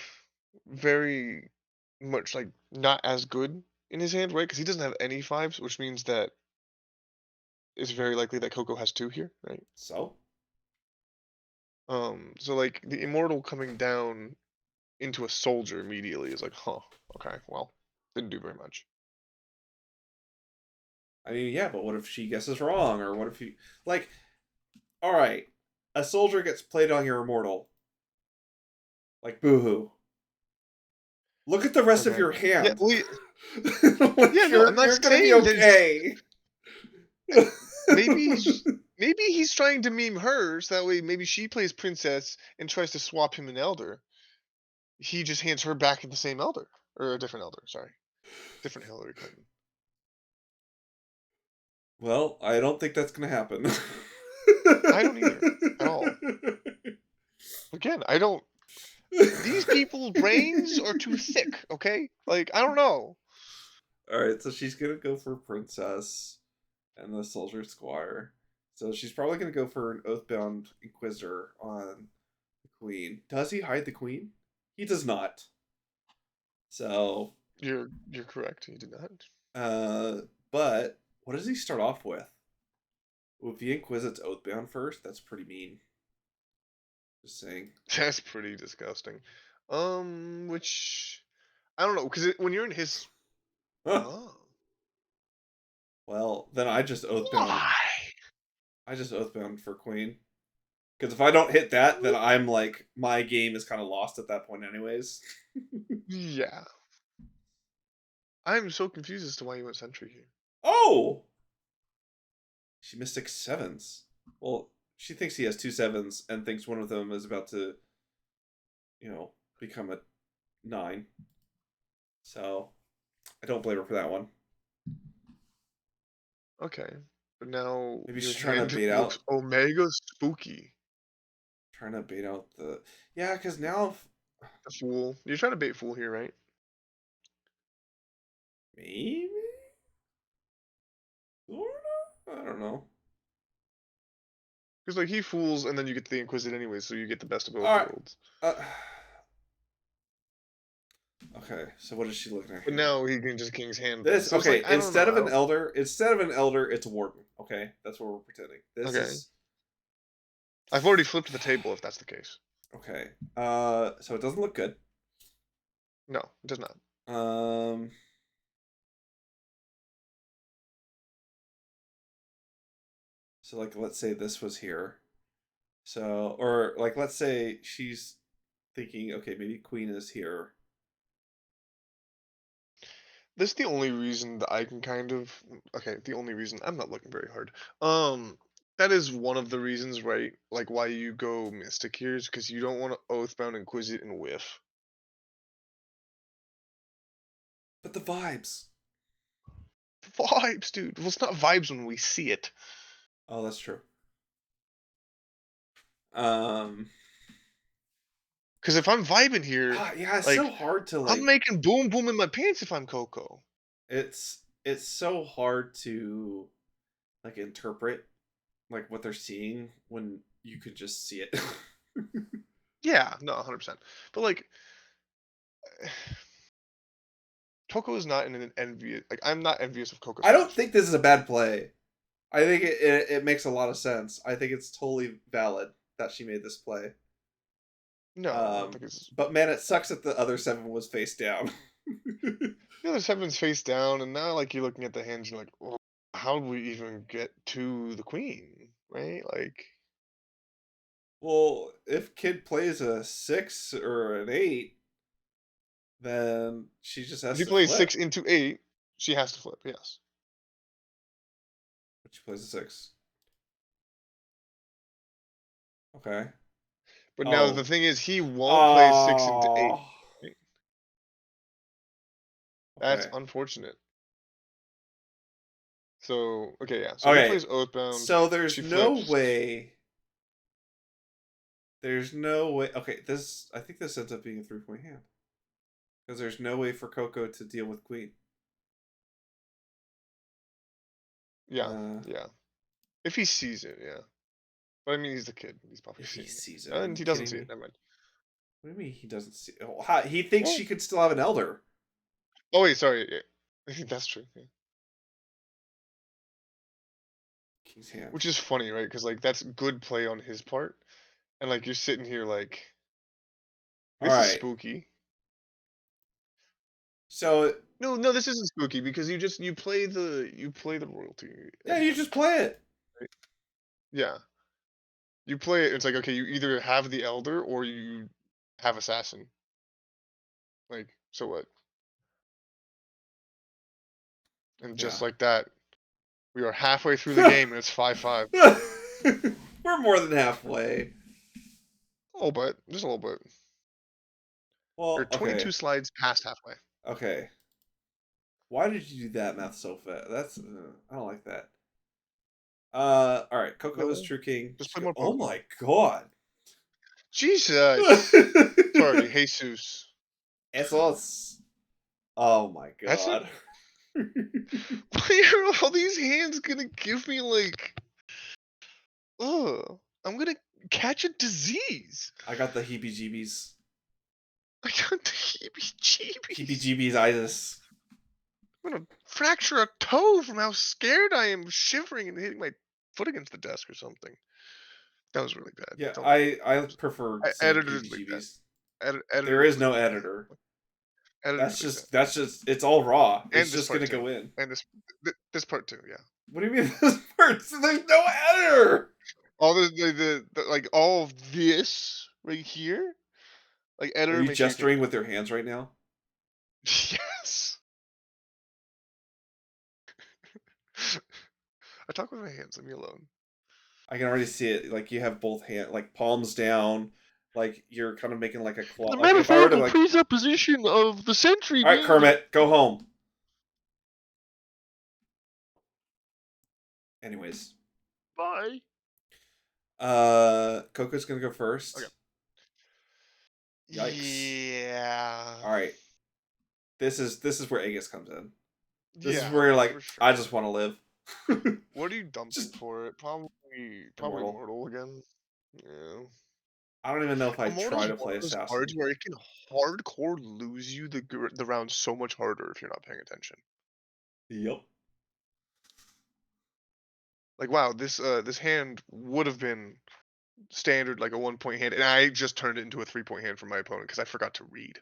very much like not as good in his hand, right? Because he doesn't have any fives, which means that it's very likely that Coco has two here, right? So, So like the immortal coming down into a soldier immediately is like, huh, okay, well, didn't do very much. I mean, yeah, but what if she guesses wrong, or what if he like? All right, a soldier gets played on your immortal. Like, boohoo. Look at the rest of Okay. your Yeah, hand. well, yeah, Like, no, I'm not you're gonna be saying that it's okay. maybe he's trying to meme her, so that way maybe she plays princess and tries to swap him an elder. He just hands her back the same elder or a different elder. Sorry, different Hillary Clinton. Well, I don't think that's gonna happen. I don't either at all. Again, I don't. These people's brains are too thick. Okay, like I don't know. All right, so she's gonna go for princess and the soldier squire. So she's probably gonna go for an oathbound inquisitor on the queen. Does he hide the queen? He does not. So, You're correct. He did not. uh, but what does he start off with? Well, if he inquisits oathbound first, that's pretty mean. Just saying. That's pretty disgusting. Which I don't know because when you're in his Huh. oh Well, then I just oathbound. why I just oathbound for queen. Because if I don't hit that, then I'm like my game is kind of lost at that point, anyways. yeah I'm so confused as to why you went sentry here. Oh, she missed 6 sevens. Well, she thinks he has 2 sevens and thinks one of them is about to, become a 9. So I don't blame her for that one. Okay, but now Maybe your she's trying to hand bait looks out, omega spooky. the. Yeah, because now The fool. You're trying to bait fool here, right? maybe. I don't know. Because like he fools and then you get the Inquisitor anyway, so you get the best of both All right. worlds. Uh, okay, so what is she looking at But here? now he can just king's hand this. This So it's okay. like I don't know. I don't, Instead of an elder, it's a warden. Okay, that's what we're pretending. This okay, is I've already flipped the table if that's the case. okay. So it doesn't look good. No, it does not. Um, so like, let's say this was here. So, or like, let's say she's thinking, okay, maybe queen is here. This is the only reason that I can kind of okay, the only reason I'm not looking very hard. That is one of the reasons, right? Like why you go Mystic here is because you don't want to Oathbound Inquisit and whiff. But the vibes. Vibes, dude. Well, it's not vibes when we see it. Oh, that's true. Um, Because if I'm vibing here, yeah, it's so like hard to I'm like. making boom boom in my pants if I'm Coco. It's so hard to like interpret like what they're seeing when you could just see it. Yeah, no, 100%. But like, Coco is not in an envious. Like I'm not envious of Coco's I don't position. think this is a bad play. I think it makes a lot of sense. I think it's totally valid that she made this play. No, I don't think it's. But man, it sucks that the other 7 was face down. The other seven's face down, and now like you're looking at the hands, you're like, well, how do we even get to the queen, right? Like, Well, if kid plays a 6 or an 8, then she just if has he to plays flip. 6 into 8, she has to flip. Yes, But she plays a 6. Okay. but now the Oh. thing is, he won't play 6 into 8. Oh. Right? That's Okay. unfortunate. So okay, yeah. So he Okay. plays Oathbound. So there's She no flips. way. There's no way. Okay, this I think this ends up being a 3-point hand because there's no way for Kokko to deal with queen. Yeah, Uh, yeah. If he sees it, yeah. But I mean, he's the kid. He's probably if he seeing it. sees it, are And you he doesn't kidding see me? it. Never mind. What do you mean he doesn't see? Oh, he thinks Well, she could still have an elder. oh wait, sorry. Yeah. I think that's true. Yeah. King's hand. Which is funny, right? Because like that's good play on his part, and like you're sitting here like, All this is right. spooky. So No, no, this isn't spooky because you play the royalty yeah, every you time you just play, play it. right? Yeah, you play it. It's like okay, you either have the elder or you have assassin. Like so what? And Yeah. just like that, we are halfway through the game and it's 5-5. We're more than halfway. A little bit, just a little bit. You're Well, 22 okay. slides past halfway. Okay. Why did you do that math so fast? That's I don't like that. All right. Kokko is No, true king. just play more Oh Pokemon. my god. Jesus. Sorry, Jesus. Esos. Oh my That's it. god. Why are all these hands gonna give me like? I'm gonna catch a disease. I got the heebie-jeebies. I got the heebie-jeebies. Heebie-jeebies itis. I'm gonna fracture a toe from how scared I am, shivering and hitting my foot against the desk or something. That was really bad. Yeah, Don't. I prefer seeing Editors leave that. heebie-jeebies. There Editors is leave no that. editor. Editors leave that. That's just it's all raw. And It's this just part gonna too. go in. And this part too. Yeah. What do you mean this hurts? There's no editor. All the like all of this right here, like Are editor, you make sure you take gesturing it with your hands right now? out. Yes. I talk with my hands. Leave me alone. I can already see it. Like you have both hand, like palms down, like you're kind of making like a claw. The Like if I were to metaphorical like, presupposition of the century all right, being the. Kermit, go home. Anyways, Bye. Coco's gonna go Okay. first. Yikes! Yeah. All right, this is where Aegis comes in. This is Yeah, where you're like, for sure. I just want to live. What are you dumping Just for it? Probably immortal. Mortal again. Yeah. I don't even know if I try Immortal's to one play of those cards assassin. where it can hardcore lose you the round so much harder if you're not paying attention. Yep. Like wow, this hand would have been standard like a 1 point hand, and I just turned it into a 3 point hand for my opponent because I forgot to read.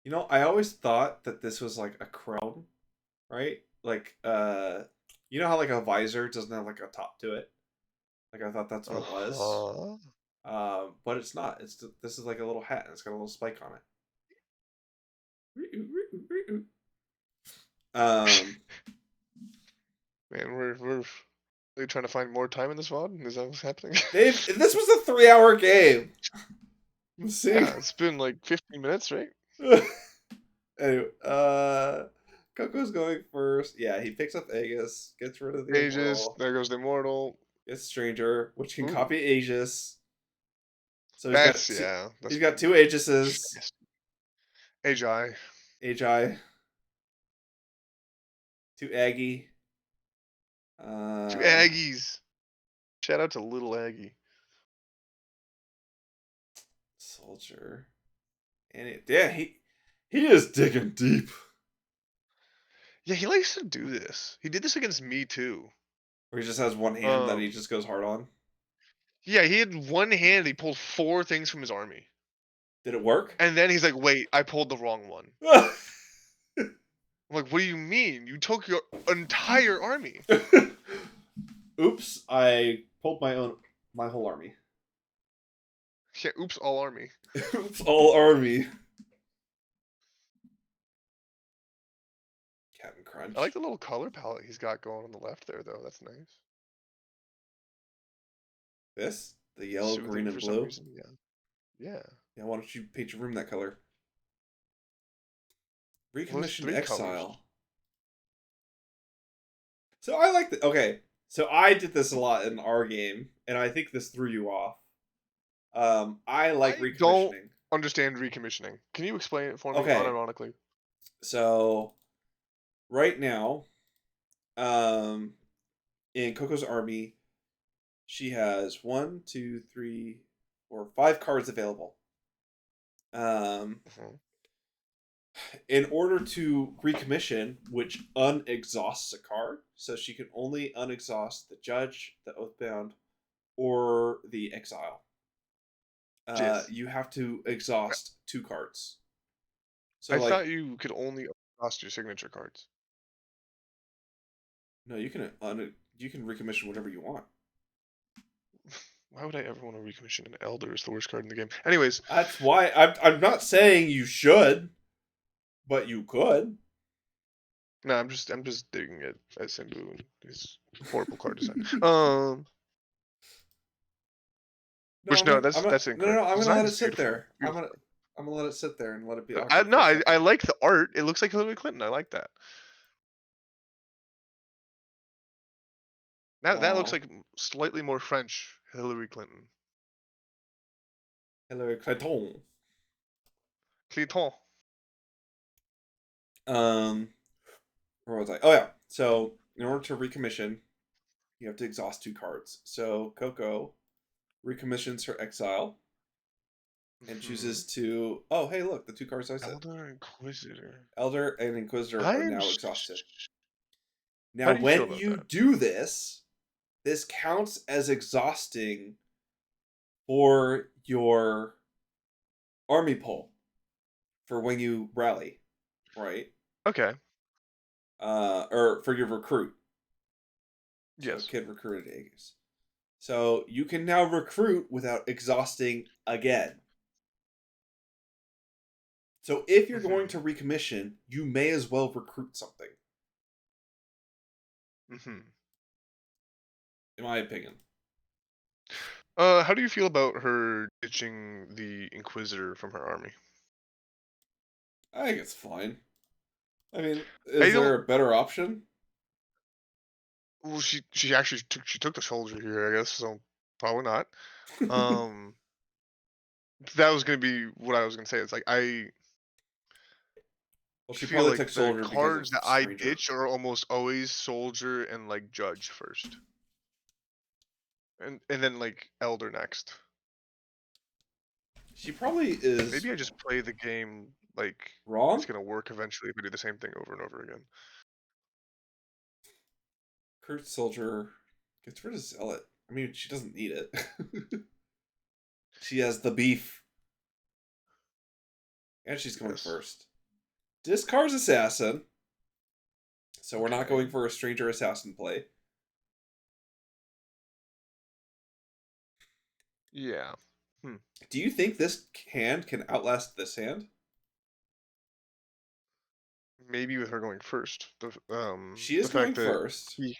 You know, I always thought that this was like a crown, right? Like, you know how like a visor doesn't have like a top to it? Like I thought that's what Uh it was. huh. But it's not. This is like a little hat and it's got a little spike on it. Um, Man, we're really trying to find more time in this VOD. Is that what's happening? Dave, this was a 3-hour game. See? Yeah, it's been like 15 minutes, right? Anyway, Coco's going first. Yeah, he picks up Aegis, gets rid of the Aegis, Immortal, there goes the immortal. gets Stranger, which can Ooh, copy Aegis. So that's yeah, that's he's got fine. two Aegises. Yes. Agi, Agi, two Aggie. two Uh, Aggies. Shout out to little Aggie. Soldier. Yeah, he is digging deep. Yeah, he likes to do this. He did this against me too. Where he just has one hand that he Um, just goes hard on. yeah, he had one hand. He pulled 4 things from his army, Did it work? and then he's like, "Wait, I pulled the wrong one." I'm like, "What do you mean? You took your entire army." Oops, I pulled my whole army. Yeah, oops, all army. Oops, all army. Captain I like Crunch. the little color palette he's got going on the left there, though. That's nice. This? The yellow, green, Soothing and for some blue? reason. Yeah. Yeah. Yeah, why don't you paint your room that color? Well, there's Recommissioned 3 colors. Exile. So I like the okay. So I did this a lot in our game, and I think this threw you off. I like I don't recommissioning. understand recommissioning. Can you explain it for me, Okay, unironically? so right now, um, in Coco's army, she has one, two, three, four, five cards available. Um, Mhm. in order to recommission, which unexhausts a card, so she can only unexhaust the Judge, the Oathbound, or the Exile. Yes. You have to exhaust two cards. So I like, thought you could only exhaust your signature cards. no, you can recommission whatever you want. Why would I ever want to recommission an Elder? Is the worst card in the game. Anyways, That's why I'm not saying you should, but you could. no, I'm just digging at Simbu and his horrible card design. No, Which no, I'm that's no, no, no, incorrect. I'm The gonna design let it is sit beautiful, there. beautiful. I'm gonna let it sit there and let it be I awkward no, for a I second. like the art. It looks like Hillary Clinton. I like that. That looks Oh, like slightly more French Hillary Clinton. Hillary Clinton. Clinton. Um, where was I? Oh yeah. So in order to recommission, you have to exhaust two cards. So Coco recommissions her exile and Hmm. chooses to. Oh, hey, look, the two cards I said, Elder Inquisitor. Elder and Inquisitor, are I'm. now exhausted. How Now, do you feel when about you that? do this, this counts as exhausting for your army poll for when you rally, right? Okay. Or for your recruit. So Yes. kid recruited Aegis. So you can now recruit without exhausting again. So if you're going Hmm. to recommission, you may as well recruit something, Hmm. in my opinion. How do you feel about her ditching the Inquisitor from her army? I think it's fine. I mean, I is don't. there a better option? Well, she took the soldier here, I guess. So probably not. Um, that was gonna be what I was gonna say. It's like I Well, she feel probably like took the soldier because of cards that I stranger. ditch are almost always soldier and like judge first, and then like elder next. She probably is Maybe I just play the game like it's wrong. gonna work eventually if I do the same thing over and over again. Kurt soldier gets rid of zealot. I mean, she doesn't need it. She has the beef, and she's going Yes. first. Discards assassin. So we're not going Okay. for a stranger assassin play. Yeah. Hmm. Do you think this hand can outlast this hand? Maybe with her going first. She The is fact going that first. he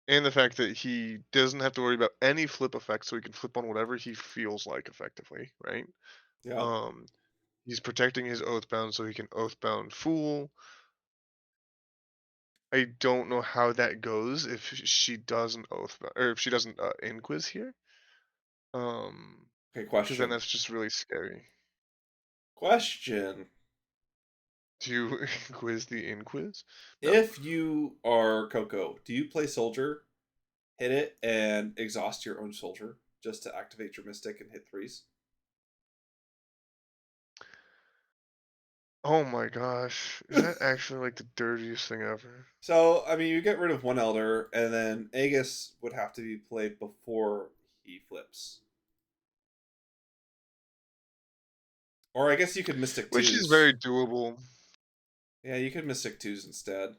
and the fact that he doesn't have to worry about any flip effects, so he can flip on whatever he feels like effectively, right? Yeah. Um, he's protecting his Oathbound so he can Oathbound Fool. I don't know how that goes if she doesn't Oathbound or if she doesn't Inquis here. Um, Okay, because then question. that's just really scary. Question. Do you Inquis the Inquis? No. If you are Coco, do you play soldier, hit it, and exhaust your own soldier just to activate your mystic and hit threes? Oh my gosh, is that actually like the dirtiest thing ever? So, I mean, you get rid of one elder, and then Aegis would have to be played before he flips. Or I guess you could Mystic Which is Twos. very doable. Yeah, you could Mystic Twos instead.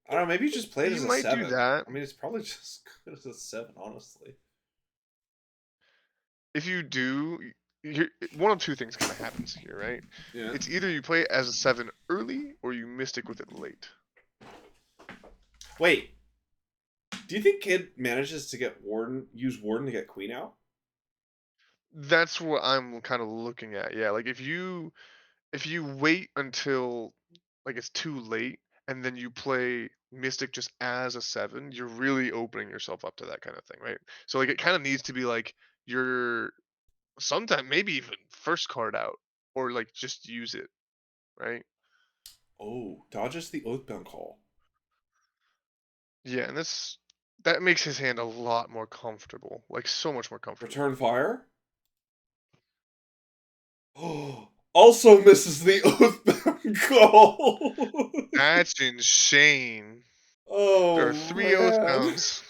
I don't know, maybe you just play it You as a might do 7. that. I mean, it's probably just good as a 7, honestly. If you do, one of two things kind of happens here, right? Yeah. It's either you play it as a 7 early or you Mystic with it late. Wait, do you think Kid manages to get use Warden to get Queen out? That's what I'm kind of looking at. Yeah, like if you wait until like it's too late and then you play Mystic just as a 7, you're really opening yourself up to that kind of thing, right? So, like, it kinda needs to be, like, your sometime maybe even first card out, or, like, just use it, right? Oh, dodges the Oathbound call. Yeah, and that makes his hand a lot more comfortable, like, so much more comfortable. Return fire. Oh, also misses the Oathbound call. That's insane. There are Oh 3 man. Oathbounds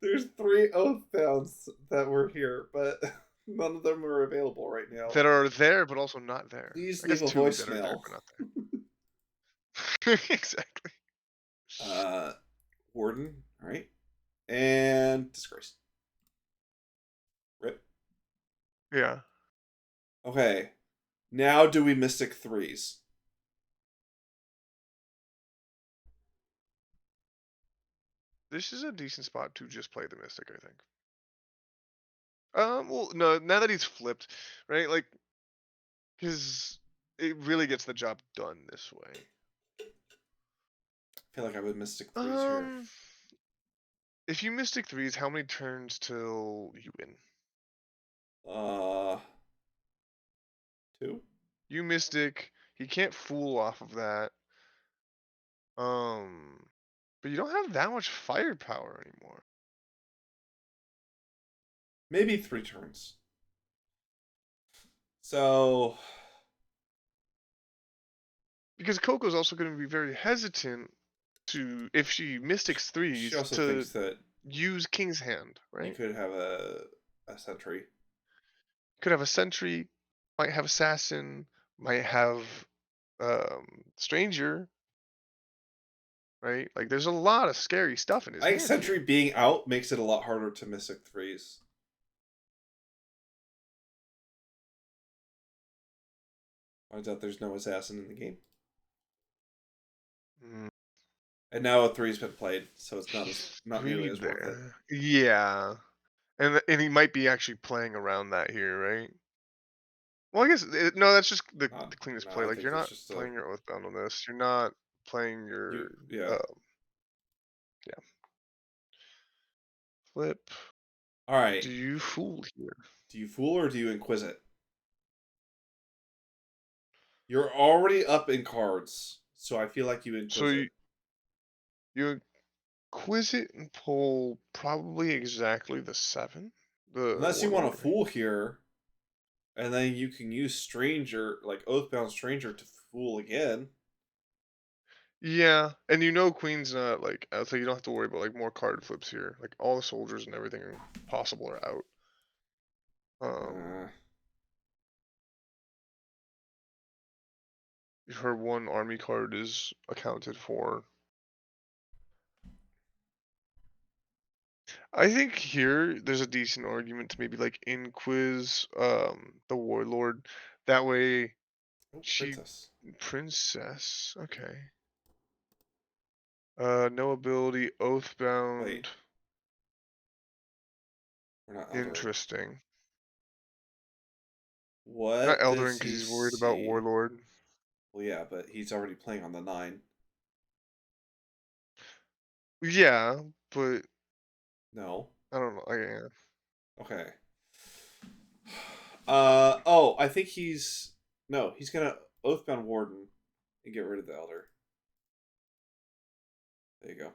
There's 3 Oathbounds that were here, but none of them are available right now. that are there, but also not there. Please I guess leave a 2 that are there, voicemail. but not there. Exactly. Uh, Warden, all right, and Disgrace. Rip. Yeah. Okay, now do we Mystic Threes? This is a decent spot to just play the Mystic, I think. Well, no, now that he's flipped, right? Like, because it really gets the job done this way. I feel like I would Mystic Threes here. Um, if you Mystic threes, how many turns till you win? Uh, 2. You Mystic, he can't fool off of that. Um, but you don't have that much firepower anymore. Maybe 3 turns. So Because Coco's also going to be very hesitant to, if she Mystics she threes, also to thinks that use King's Hand, he right? could have a sentry. Could have a Sentry, might have Assassin, might have Stranger, right? Like, there's a lot of scary stuff in his I think hand sentry here. being out makes it a lot harder to Mystic Threes. Finds out there's no assassin in the game. Mm, And now a three's been played, so it's he's not nearly three as worth it. there. Yeah. And he might be actually playing around that here, right? Well, I guess no, that's just Not the cleanest no, play. I Like, think you're that's not just a playing your Oathbound on this. You're not playing you your yeah. uh, yeah, flip. All Do right. you fool here? Do you fool or do you inquisit? You're already up in cards, so I feel like you So inquisit. you quiz it and pull probably exactly the 7, the Unless you want Warlord, to right? fool here, and then you can use Stranger, like Oathbound Stranger, to fool again. Yeah, and you know Queen's not like out, so you don't have to worry about like more card flips here. Like, all the soldiers and everything possible are out. Um, Uh, her one army card is accounted for. I think here there's a decent argument to maybe like inquiz the warlord. That way oh, she Princess. princess. Okay. No ability, Wait, oathbound. we're not eldering. Interesting. Not What eldering does because he he's worried about see? warlord. Well, yeah, but he's already playing on the 9. Yeah, but No. I don't know. Yeah. Okay. Oh, I think he's no, he's gonna Oathbound Warden and get rid of the Elder. There you go.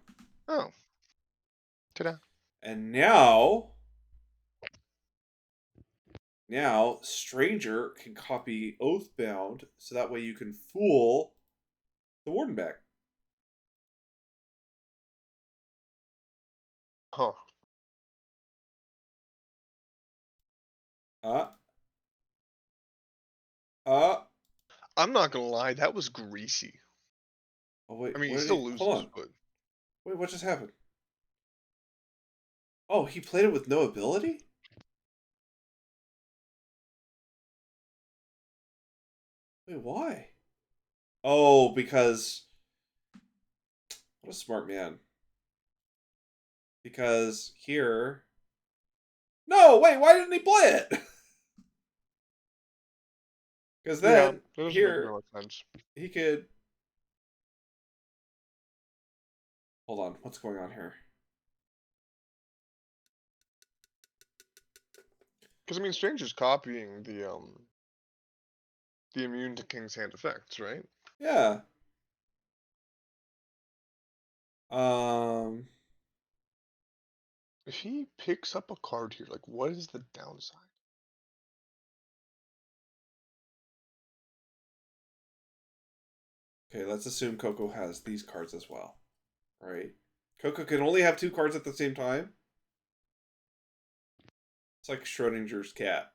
Oh, ta-da. And now Stranger can copy Oathbound, so that way you can fool the Warden back. Huh. Uh, uh. I'm not gonna lie, that was greasy. Oh wait, I mean, he what did he? still Hold loses, on. but Wait, what just happened? Oh, he played it with no ability. Wait, why? Oh, because what a smart man. Because here. No, wait, why didn't he play it? Because yeah, then that doesn't make a here lot of sense. he could Hold on, what's going on here? Because I mean, Stranger's copying the immune to King's Hand effects, right? Yeah. Um. If he picks up a card here, like, what is the downside? Okay, let's assume Coco has these cards as well, right? Coco can only have two cards at the same time. It's like Schrodinger's cat.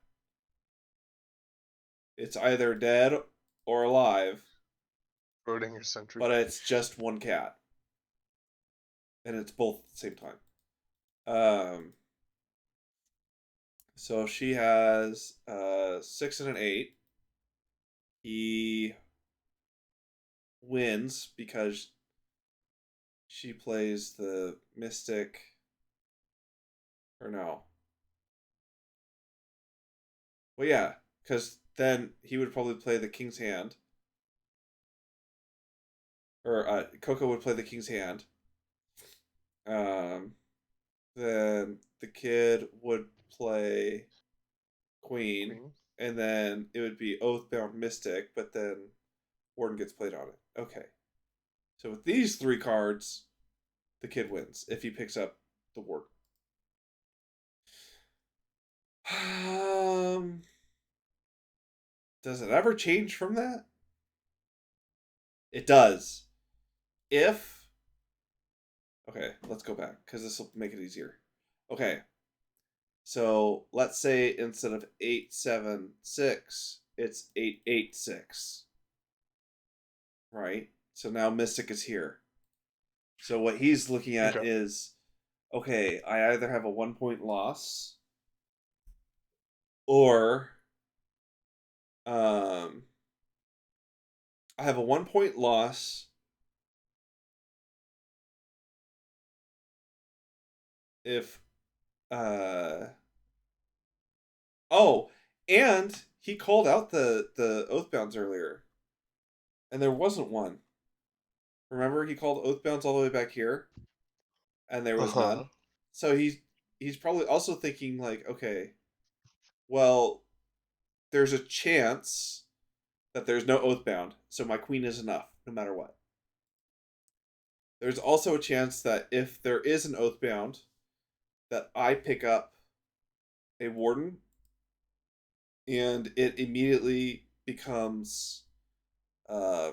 It's either dead or alive, Schrödinger Sentry. but it's just one cat, and it's both at the same time. Um. So she has 6 and an 8. He wins because she plays the Mystic. Or no. Well, yeah, because then he would probably play the King's Hand. Or Coco would play the King's Hand. Um, then the kid would play Queen. Queen. And then it would be Oathbound Mystic, but then Warden gets played on it. Okay. So with these three cards, the kid wins if he picks up the Warden. Um, does it ever change from that? It does. If Okay, let's go back because this will make it easier. Okay, so let's say instead of 876, it's 886. Right? So now Mystic is here. So what he's looking at Okay. is okay, I either have a 1 point loss or um I have a 1 point loss if oh, and he called out the Oathbounds earlier, and there wasn't one. Remember, he called Oathbounds all the way back here, and there Uh was huh. none. So he's probably also thinking like, okay, well, there's a chance that there's no Oathbound, so my queen is enough, no matter what. There's also a chance that if there is an Oathbound, that I pick up a Warden, and it immediately becomes uh,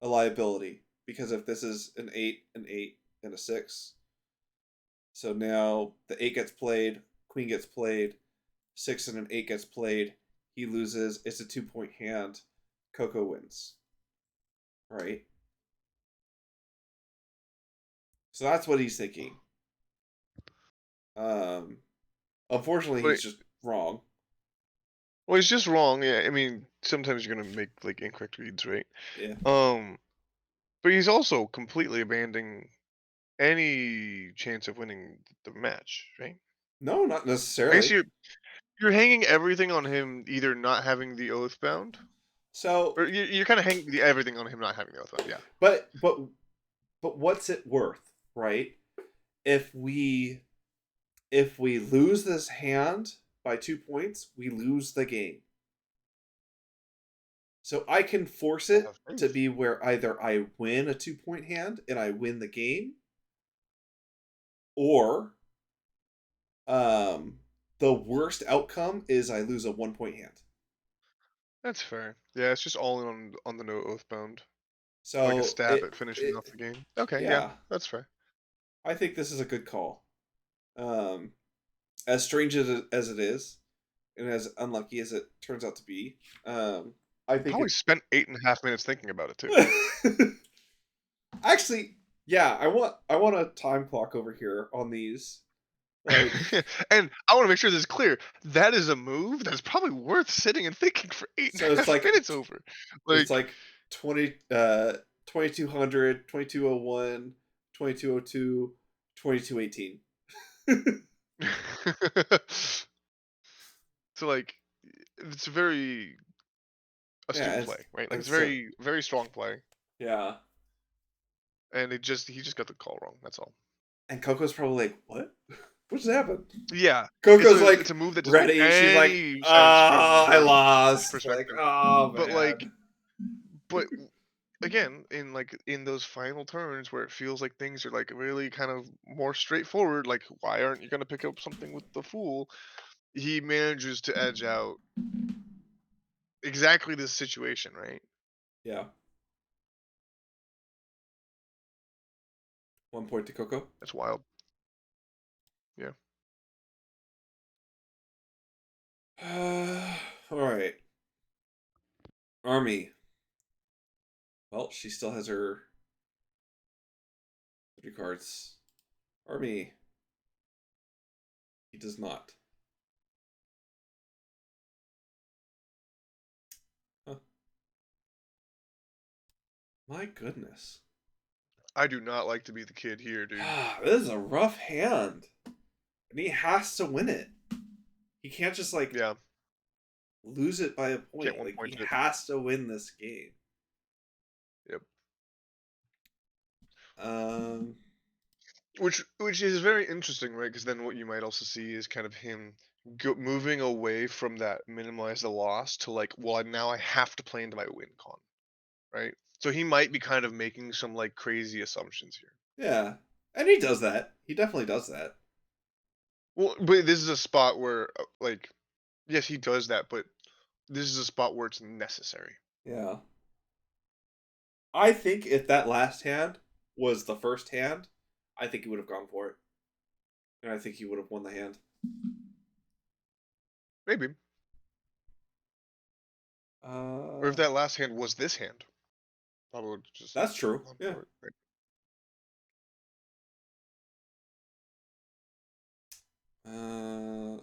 a liability because if this is an eight, and a 6, so now the 8 gets played, queen gets played, 6 and an 8 gets played, he loses. It's a 2 point hand. Coco wins. Right? So that's what he's thinking. Um, unfortunately, he's Wait. just wrong. Well, he's just wrong. Yeah, I mean, sometimes you're gonna make like incorrect reads, right? Yeah. Um, but he's also completely abandoning any chance of winning the match, right? No, not I guess necessarily. you're hanging everything on him either not having the Oathbound, So, or you're kind of hanging everything on him not having the Oathbound. Yeah. but but but what's it worth, right? If we if we lose this hand by 2 points, we lose the game. So I can force I it have to faith. be where either I win a 2 point hand and I win the game, or um, the worst outcome is I lose a 1 point hand. That's fair. Yeah, it's just all in on the no Oathbound, like a So stab at finishing it off the game. Okay, yeah, yeah, that's fair. I think this is a good call. Um, as strange as it is, and as unlucky as it turns out to be, I You think probably spent 8.5 minutes thinking about it too. it. Actually, yeah, I want a time clock over here on these. Like, And I want to make sure this is clear. That is a move that's probably worth sitting and thinking for eight and so a it's half like minutes over. it's Like, like 2200, 2201, 2202, 2218. so like, it's very Yeah, astute play, right? Like it's it's a very, very strong play. yeah. and he just got the call wrong. That's all. And Coco's probably like, what? What just happened? Yeah, Coco's it's like a move that doesn't make ready. She's like, any sense from oh, I her lost. Like, perspective. oh But like, man. but again, in those final turns where it feels like things are like really kind of more straightforward, like why aren't you gonna pick up something with the fool? He manages to edge out exactly this situation, right? Yeah. 1 point to Coco. That's wild. Yeah. All right. Army. Well, she still has her 3 cards. Army. He does not. Huh. My goodness. I do not like to be the kid here, dude. This is a rough hand. And he has to win it. He can't just like Yeah, lose it by a can't point. one Like point he it. has to win this game. Yep. Um Which is very interesting, right? Because then what you might also see is kind of him moving away from that minimize the loss to like, well, now I have to play into my win con, right? So he might be kind of making some like crazy assumptions here. yeah. And he does that. He definitely does that. Well, but this is a spot where, like, yes, he does that, but this is a spot where it's necessary. Yeah. I think if that last hand was the first hand, I think he would have gone for it. And I think he would have won the hand. Maybe. Or if Uh that last hand was this hand, probably would just that's true. gone Yeah. for it. Right?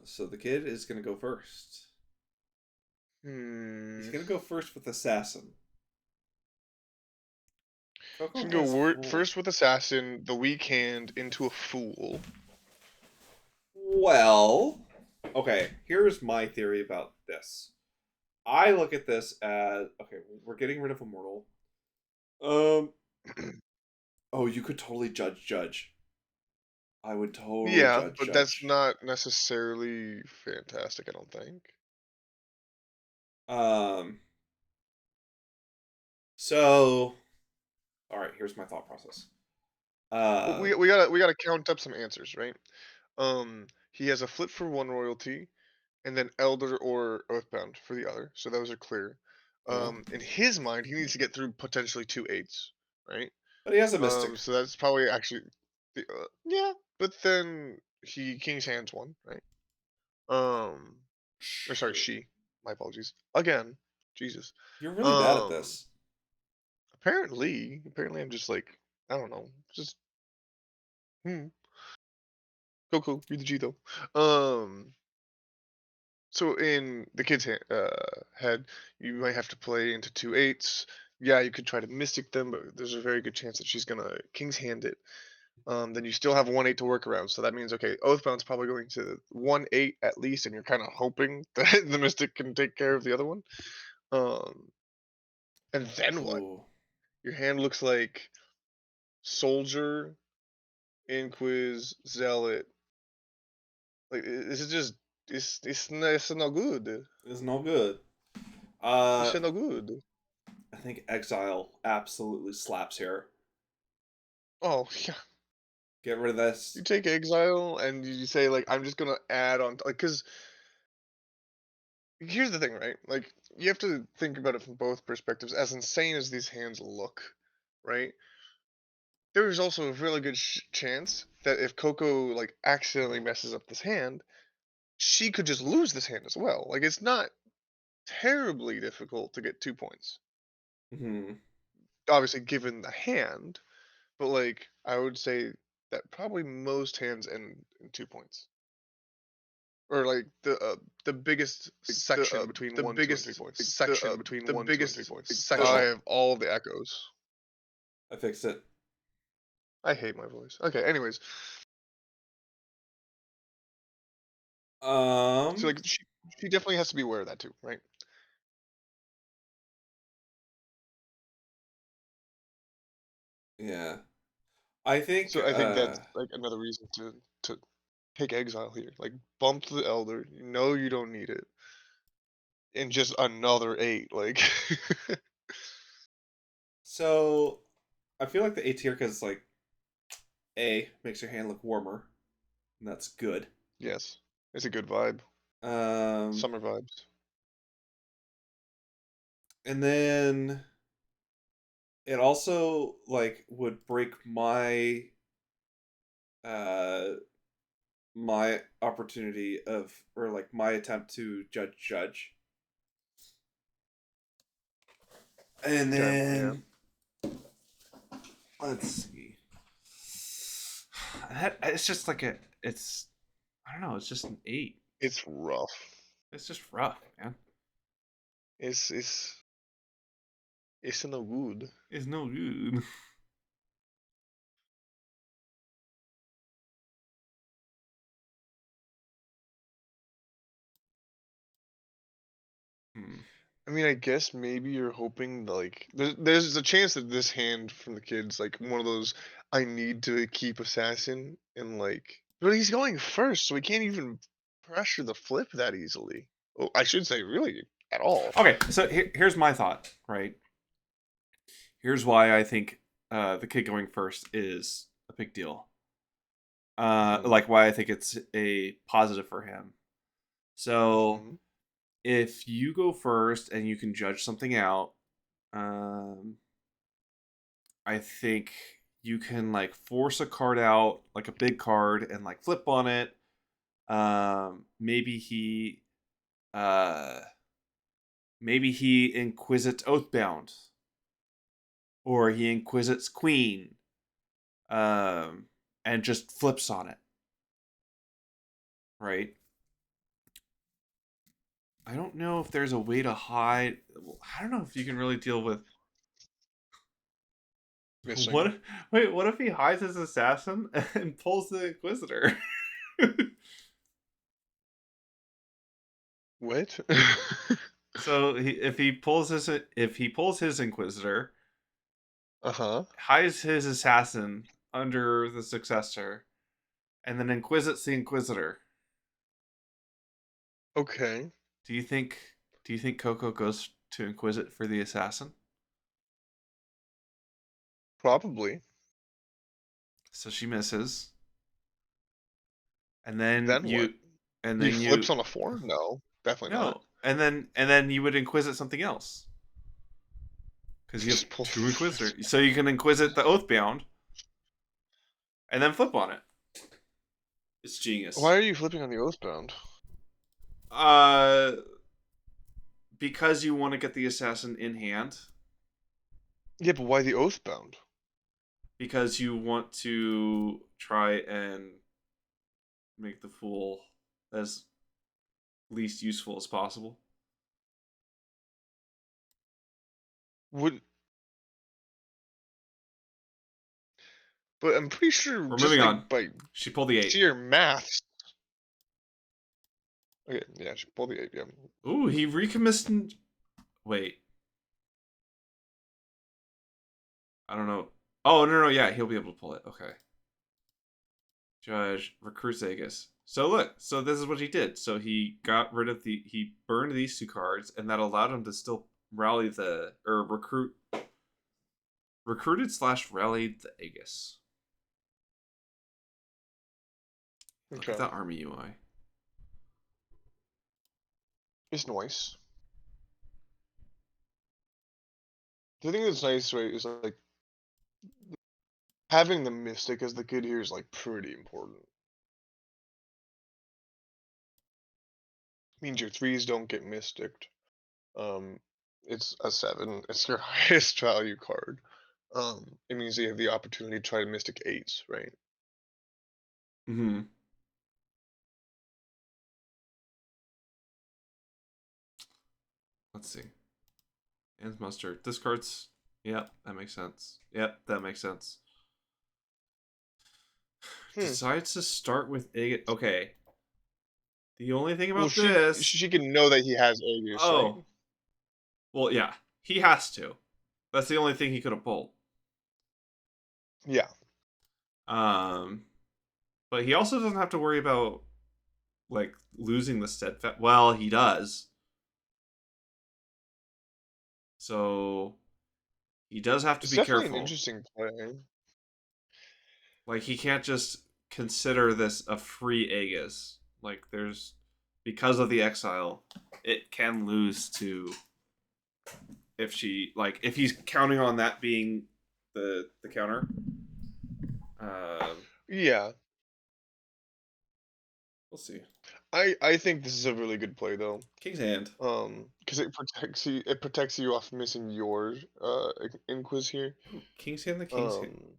So the kid is gonna go first. He's Hmm. gonna go first with assassin. Coco Should go has fool. first with assassin, the weak hand into a fool. Well, okay. Here's my theory about this. I look at this as okay. We're getting rid of immortal. Um. Oh, you could totally judge. I would totally Yeah, but that's judge. not necessarily fantastic, I don't think. Um. So, all right. Here's my thought process. But Uh. we gotta count up some answers, right? He has a flip for one royalty, and then Elder or Oathbound for the other, so those are clear. Yeah. In his mind, he needs to get through potentially two eights, right? But he has a mystic. So that's probably actually, yeah. But then he king's hands one, right? Um, or sorry, True. she. My apologies again. Jesus. You're really bad at Um, this. apparently, I'm just like I don't know, just hmm. Cool. You're the G though. So in the kid's head, you might have to play into two eights. Yeah, you could try to mystic them, but there's a very good chance that she's gonna king's hand it. Then you still have 1-8 to work around. So that means okay, Oathbound's probably going to 1-8 at least, and you're kind of hoping that the Mystic can take care of the other one. Um, and then what? Ooh. Your hand looks like Soldier, Inquiz, Zealot. Like this is just it's no good. It's no good. It's Uh, no good. I think Exile absolutely slaps here. Oh yeah, Get rid of you this. take Exile and you say like I'm just gonna add on like because here's the thing, right? Like you have to think about it from both perspectives. As insane as these hands look, right? There is also a really good chance that if Coco like accidentally messes up this hand, she could just lose this hand as well. Like it's not terribly difficult to get 2 points. Hmm. Obviously, given the hand, but like I would say that probably most hands end in 2 points, or like the biggest section between The 1, 2, and 3 points. biggest Section between the 1, 2, and 3 points. section. I Oh, have all the echoes. I fixed it. I hate my voice. Okay, anyways, so Um. like she definitely has to be aware of that too, right? Yeah. I think So I think that's like another reason to take exile here. Like bump the elder. You know you don't need it, and just another 8. Like so. I feel like the A tier because like A makes your hand look warmer, and that's good. yes, it's a good vibe. Um, Summer vibes. and then it also like would break uh my opportunity of or like my attempt to judge. And Okay, yeah. then let's see. It's just like it's I don't know, it's just an 8. It's rough. It's just rough, man. It's it's in the wood. It's no good. Hmm. I mean, I guess maybe you're hoping like there's a chance that this hand from the kid's like one of those I need to keep assassin and like, but he's going first, so he can't even pressure the flip that easily. Oh, I should say really at all. Okay, so here's my thought, right? Here's why I think the kid going first is a big deal. Hmm. Like why I think it's a positive for him. So Hmm. if you go first and you can judge something out, um, I think you can like force a card out, like a big card, and like flip on it. Maybe uh, he inquisits Oathbound, or he inquisits Queen, um, and just flips on it, right? I don't know if there's a way to hide. I don't know if you can really deal with Missing. what. Wait, what if he hides his assassin and pulls the Inquisitor? What? So if he pulls his Inquisitor, Uh-huh. hides his assassin under the successor, and then inquisits the Inquisitor. Okay. Do you think Coco goes to inquisit for the assassin? Probably. So she misses, and then Then what? He you flips on a 4? No, definitely not. no, and then you would inquisit something else because you have Just pull. two Inquisitors. So you can inquisit the Oathbound and then flip on it. It's Why genius. are you flipping on the Oathbound? Uh, because you want to get the assassin in hand. Yeah, but why the Oathbound? Because you want to try and make the fool as least useful as possible. Would But I'm pretty sure We're just moving like on. by She pulled the 8. sheer maths. Okay, yeah, she pulled the 8, yeah. Ooh, he recommissioned. Wait, I don't know. Oh no, yeah, he'll be able to pull it. Okay. Judge recruits Aegis. So look, so this is what he did. So he got rid of he burned these 2 cards, and that allowed him to still rally the or recruited slash rallied the Aegis. Look at Okay. that army UI. It's nice. The thing that's nice, right, is like having the Mystic as the kid here is like pretty important. Means your threes don't get Mysticked. Um, it's a 7. It's your highest value card. It means you have the opportunity to try to Mystic 8s, right? Mm-hmm. Let's see. And mustard. This card's. Yep, that makes sense. Yep, that makes sense. Hmm. Decides to start with Aegis. Okay. The only thing Well, about she this. she can know that he has Aegis, right? Oh. Well, yeah. He has to. That's the only thing he could have pulled. Yeah. Um, but he also doesn't have to worry about like losing the steadfast. Well, he does. So he does have to It's be definitely an careful. interesting play. Like he can't just consider this a free Aegis. Like there's because of the exile, it can lose to if she like if he's counting on that being the counter. Um, Yeah, we'll see. I think this is a really good play though. King's hand. Because it protects you off missing your inquis here. Ooh, King's hand. The King's hand. Um,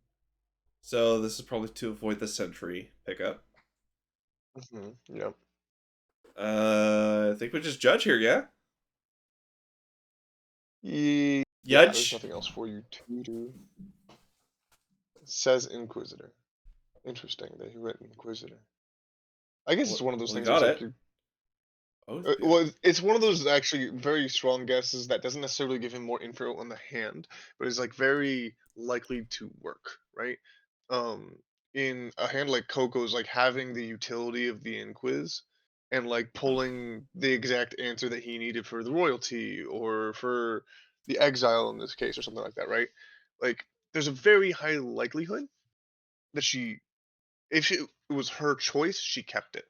So this is probably to avoid the sentry pickup. yeah. I think we just judge here. Yeah. Yeah, there's Judge. nothing else for you to do. It says Inquisitor. Interesting that he went Inquisitor. I guess it's Well, one of those we things where got it's like it. you. Well, Oathbound. it's one of those actually very strong guesses that doesn't necessarily give him more info on the hand, but is like very likely to work, right? Um, in a hand like Coco's, like having the utility of the Inquiz and like pulling the exact answer that he needed for the royalty or for the exile in this case or something like that, right? Like, there's a very high likelihood that if it was her choice, she kept it.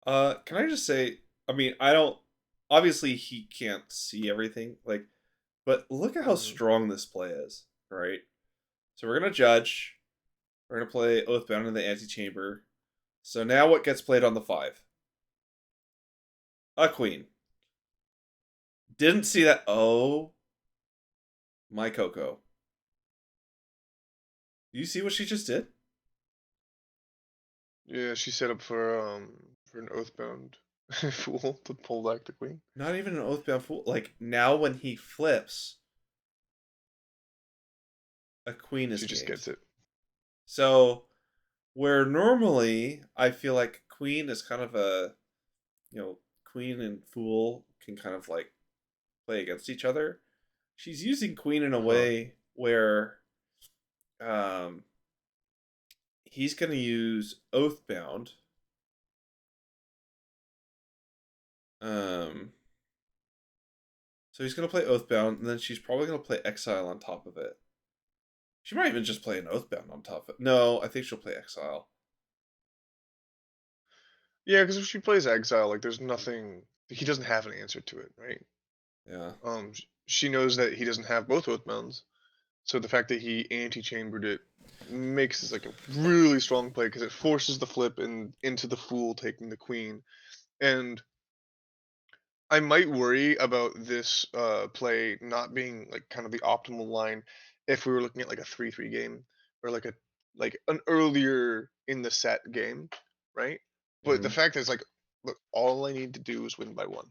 Can I just say? I mean, I don't. Obviously, he can't see everything. Like, but look at how Hmm. strong this play is. Right. So we're gonna judge. We're gonna play Oathbound in the antechamber. So now what gets played on the 5? A queen. Didn't see that. Oh, my Coco. You see what she just did? Yeah, she set up for an oathbound fool to pull back the queen. Not even an Oathbound fool. Like, now when he flips, a queen is She just gained. gets it. So, where normally I feel like queen is kind of a, queen and fool can kind of like play against each other. She's using queen in a Uh-huh. way where um, he's going to use Oathbound. Um, so he's going to play Oathbound, and then she's probably going to play Exile on top of it. She might even just play an Oathbound on top of it. No, I think she'll play Exile. Yeah, because if she plays exile, like there's nothing. He doesn't have an answer to it, right? Yeah. She knows that he doesn't have both oathbounds, so the fact that he anti-chambered it makes this like a really strong play because it forces the flip and into the fool taking the queen. And I might worry about this play not being like kind of the optimal line if we were looking at like a 3-3 game or like an earlier in the set game, right? But the Hmm. fact is like look, all I need to do is win by one.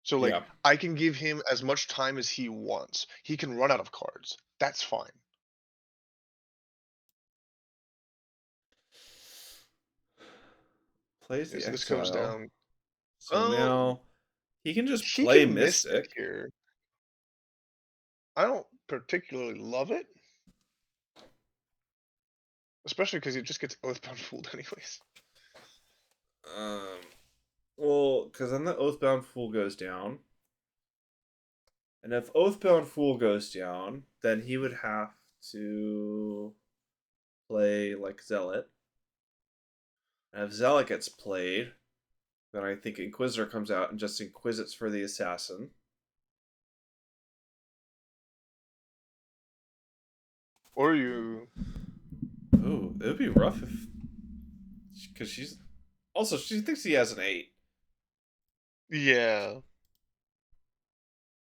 So like Yeah. I can give him as much time as he wants. He can run out of cards. That's fine. Plays Yeah, the so this comes Exile. down So now he can just he play can Mystic Mystic. here. I don't particularly love it, especially because he just gets Oathbound fooled anyways. Um, well, because then the Oathbound Fool goes down. And if Oathbound Fool goes down, then he would have to play like Zealot. And if Zealot gets played, then I think Inquisitor comes out and just inquisits for the assassin. Or you Ooh, it would be rough if. Because she's. Also, she thinks he has an 8. yeah.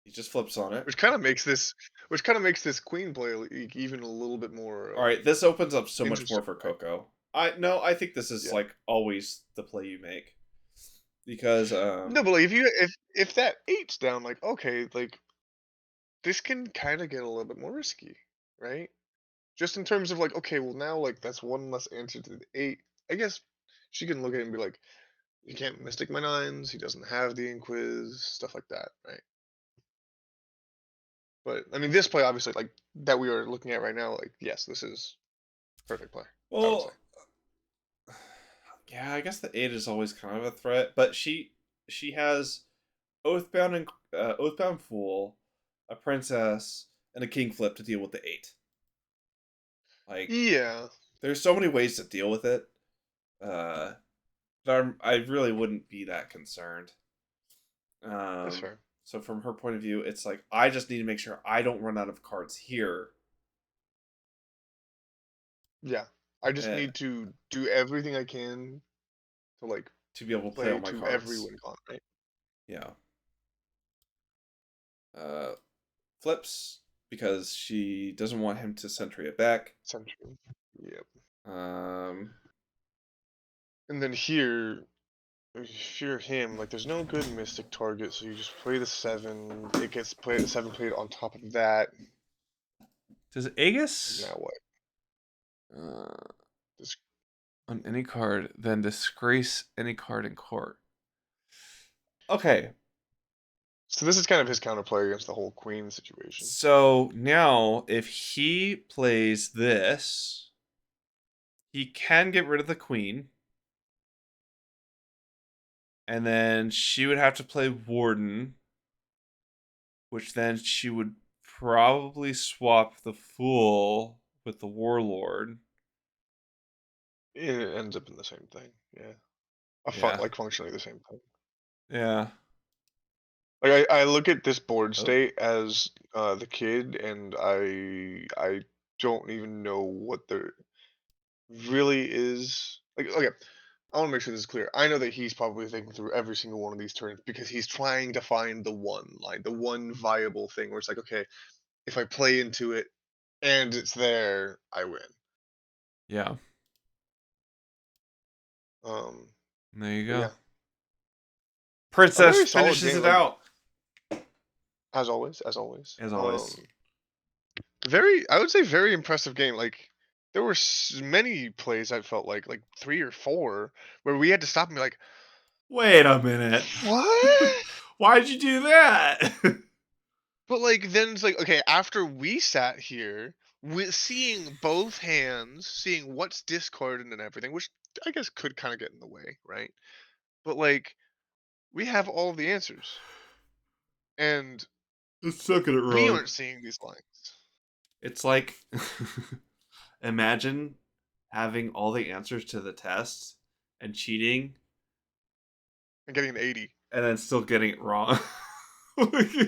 He just flips on it. Which kind of makes this queen play even a little bit more Alright, this opens up so much more interesting, for right? Coco. I think this is Yeah. like always the play you make. Because No, but like if that eight's down, like okay, like this can kind of get a little bit more risky, right? Just in terms of like, okay, well now like that's one less answer to the eight. I guess she can look at it and be like, you can't Mystic my nines. He doesn't have the Inquiz, stuff like that, right? But I mean, this play obviously like that we are looking at right now. Like, yes, this is perfect play. I would say. Well, yeah, I guess the 8 is always kind of a threat, but she has Oathbound and Oathbound Fool, a princess, and a king flip to deal with the 8. Like, Yeah, there's so many ways to deal with it. Uh, but I really wouldn't be that concerned. that's Um, fair. so from her point of view, it's like I just need to make sure I don't run out of cards here. Yeah, I just uh, need to do everything I can to like to be able to play all play my to every cards. win con, right? Yeah. Uh, Flips because she doesn't want him to sentry it back. Essentially. Yep. Um, And then here, if you're him, like there's no good mystic target, so you just play the 7. It gets played 7 played on top of that. does Aegis Now what? uh, This, on any card then disgrace any card in court? Okay, so this is kind of his counterplay against the whole queen situation. so now if he plays this, he can get rid of the queen, and then she would have to play Warden, which then she would probably swap the Fool with the Warlord. It ends up in the same thing. Yeah. Yeah. Like functionally the same thing. Yeah. Like I look at this board Oh. state as the kid, and I don't even know what there really is. Like, okay, I want to make sure this is clear. I know that he's probably thinking through every single one of these turns because he's trying to find the one line, the one viable thing where it's like, okay, if I play into it and it's there, I win. Yeah. Um, There you but go. yeah, a Princess very solid finishes game. it Like out. as always, as always. As always. Very, I would say, very impressive game. Like there were many plays I felt like 3 or 4 where we had to stop and be like, Wait a minute. what? Why'd you do that? But like then it's like okay, after we sat here with seeing both hands, seeing what's discarded and everything, which I guess could kind of get in the way, right? But like we have all the answers, and Let's not get it we wrong. aren't seeing these lines It's like imagine having all the answers to the test and cheating and getting an 80. and then still getting it wrong.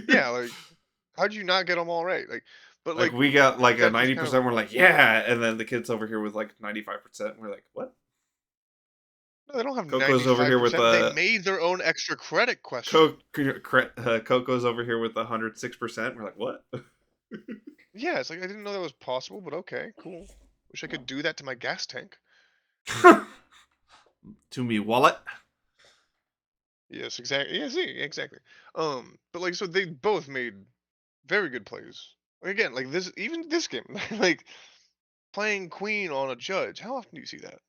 Yeah, like how'd you not get them all right? Like, but Like like we got like a that just kind of 90%, we're like, yeah, and then the kids over here with like 95%, we're like, what? no, they don't have Coco's over here with 95%. They made their own extra credit question. Coco's over here with 106%. We're like, what? Yeah, it's like I didn't know that was possible, but okay, cool. Wish I could do that to my gas tank. To me, wallet. Yes, exactly. Yeah, see, exactly. But like, so they both made very good plays. Like, again, like this, even this game, like playing queen on a judge. How often do you see that?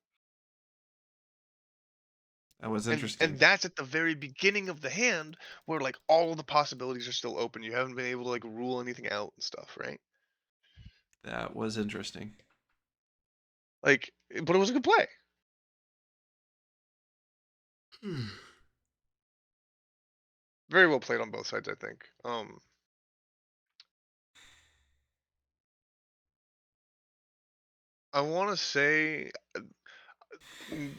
That was And interesting. that's at the very beginning of the hand, where like all of the possibilities are still open. You haven't been able to like rule anything out and stuff, right? That was interesting. Like, but it was a good play. Very well played on both sides, I think. I want to say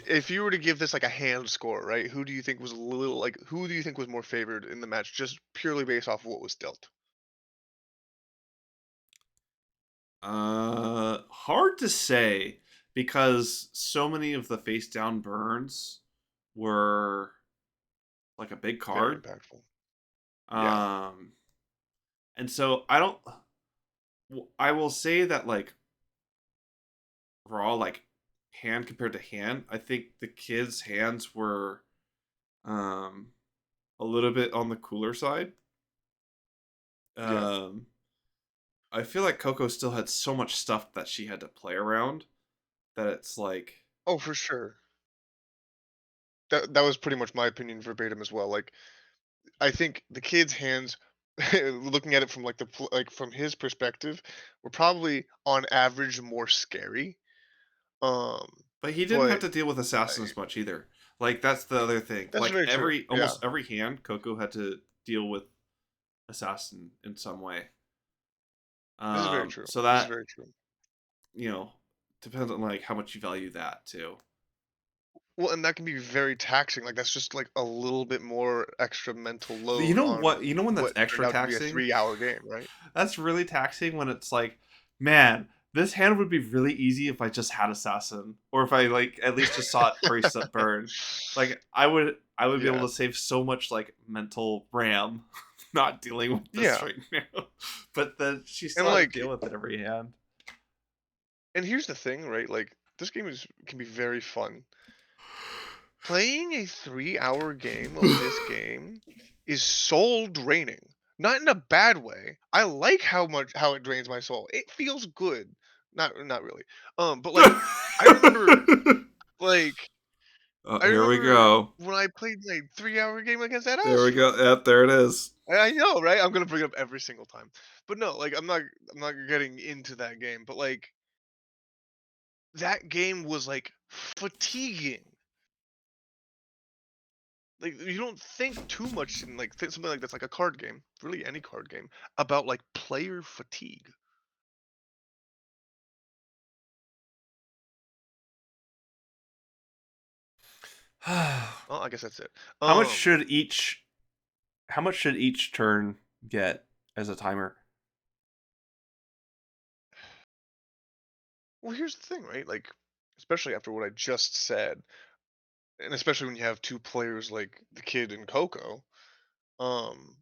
if you were to give this like a hand score, right? Who do you think was a little like who do you think was more favored in the match just purely based off of what was dealt? Hard to say because so many of the face down burns were like a big Very card. impactful. Yeah. Um, and so I don't. I will say that like raw like hand compared to hand, I think the kids' hands were um a little bit on the cooler side. Yeah. Um, I feel like Coco still had so much stuff that she had to play around that it's like Oh, for sure. That was pretty much my opinion verbatim as well. Like I think the kids' hands looking at it from like like from his perspective, were probably on average more scary. Um, But he didn't have but to deal with assassins much either. Like that's the other thing. that's Like very true. every Yeah, almost every hand, Coco had to deal with assassin in some way. this is very true. So This is that very true. you know depends on like how much you value that too. Well, and that can be very taxing. Like that's just like a little bit more extra mental You load know what? on You know when that's what turned extra out to be a taxing? 3 hour game, right? That's really taxing when it's like, man, this hand would be really easy if I just had assassin, or if I like at least just saw it priest up burn. Like I would be able Yeah, to save so much like mental RAM, not dealing with this yeah, right now. But then she and still had to like, deal with it every hand. and here's the thing, right? Like this game is can be very fun. Playing a 3 hour game of this game is soul draining. Not in a bad way. I like how it drains my soul. It feels good. Not really. But like I remember like Oh, I here we remember go. when I played my 3 hour game against that There we Astro. go. Yep, there it is. I know, right? I'm gonna bring it up every single time. But no, like I'm not getting into that game, but like that game was like fatiguing. Like you don't think too much in like something like that's like a card game, really any card game, about like player fatigue. how Well, I guess that's it. much Um, should each how much should each turn get as a timer? well, here's the thing, right? Like, especially after what I just said, and especially when you have two players like the kid and Coco, um,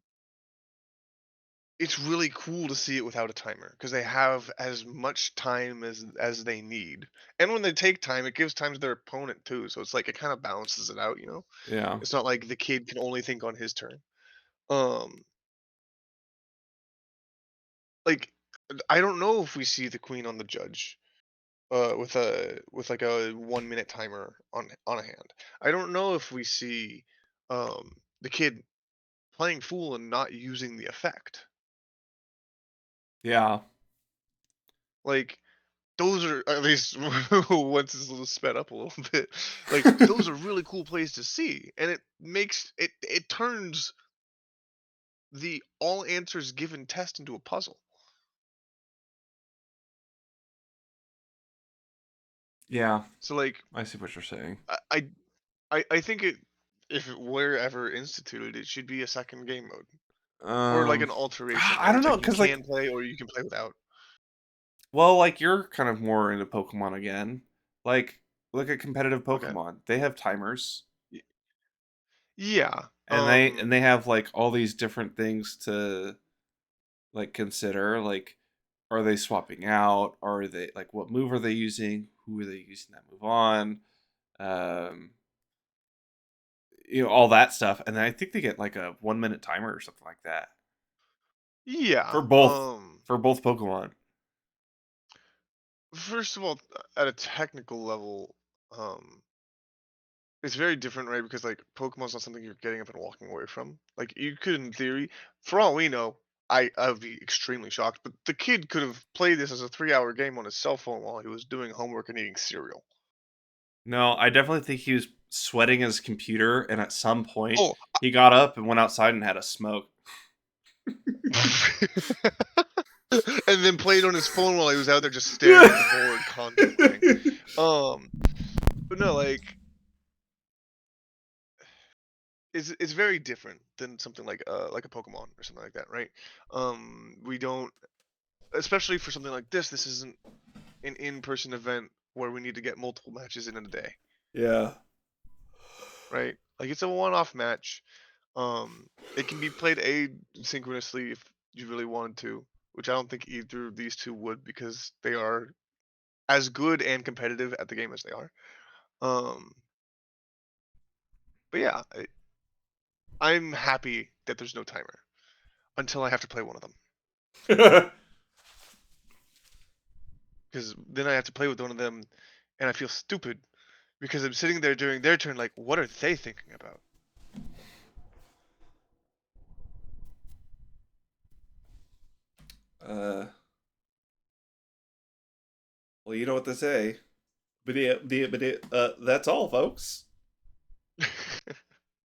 it's really cool to see it without a timer because they have as much time as they need. And when they take time, it gives time to their opponent too. So it's like it kind of balances it out, you know? Yeah. It's not like the kid can only think on his turn. Um, like I don't know if we see the queen on the judge with like a 1 minute timer on a hand. I don't know if we see the kid playing fool and not using the effect. Yeah. Like those are at least once it's a little sped up a little bit. Like those are really cool plays to see, and it turns the all answers given test into a puzzle. Yeah. So like I see what you're saying. I I, I think it if it were ever instituted, it should be a second game mode or like Um, an alteration, I right? don't It's know, like you cause can like, play or you can play without. well, like you're kind of more into Pokemon again. Like, look at competitive Okay. Pokemon. They have timers, Y- Yeah. and they have like all these different things to like consider. Like, are they swapping out? Are they like what move are they using? Who are they using that move on? Um, all that stuff. And then I think they get like a 1 minute timer or something like that Yeah. for both Pokemon. First of all, at a technical level, it's very different, right? Because like Pokemon's not something you're getting up and walking away from. Like you could, in theory, for all we know, I would be extremely shocked. But the kid could have played this as a 3 hour game on his cell phone while he was doing homework and eating cereal. No, I definitely think he was sweating his computer, and at some point Oh, he got up and went outside and had a smoke. and then played on his phone while he was out there just staring at the board, contemplating. Um, but no, it's very different than something like a Pokemon or something like that, right? We don't, especially for something like this. This isn't an in-person event where we need to get multiple matches in a day, Yeah. right? Like it's a one-off match. It can be played asynchronously if you really wanted to, which I don't think either of these two would because they are as good and competitive at the game as they are. Um, but yeah, I'm happy that there's no timer until I have to play one of them because then I have to play with one of them, and I feel stupid because I'm sitting there during their turn, like, what are they thinking about? know what to say. But that's all, folks.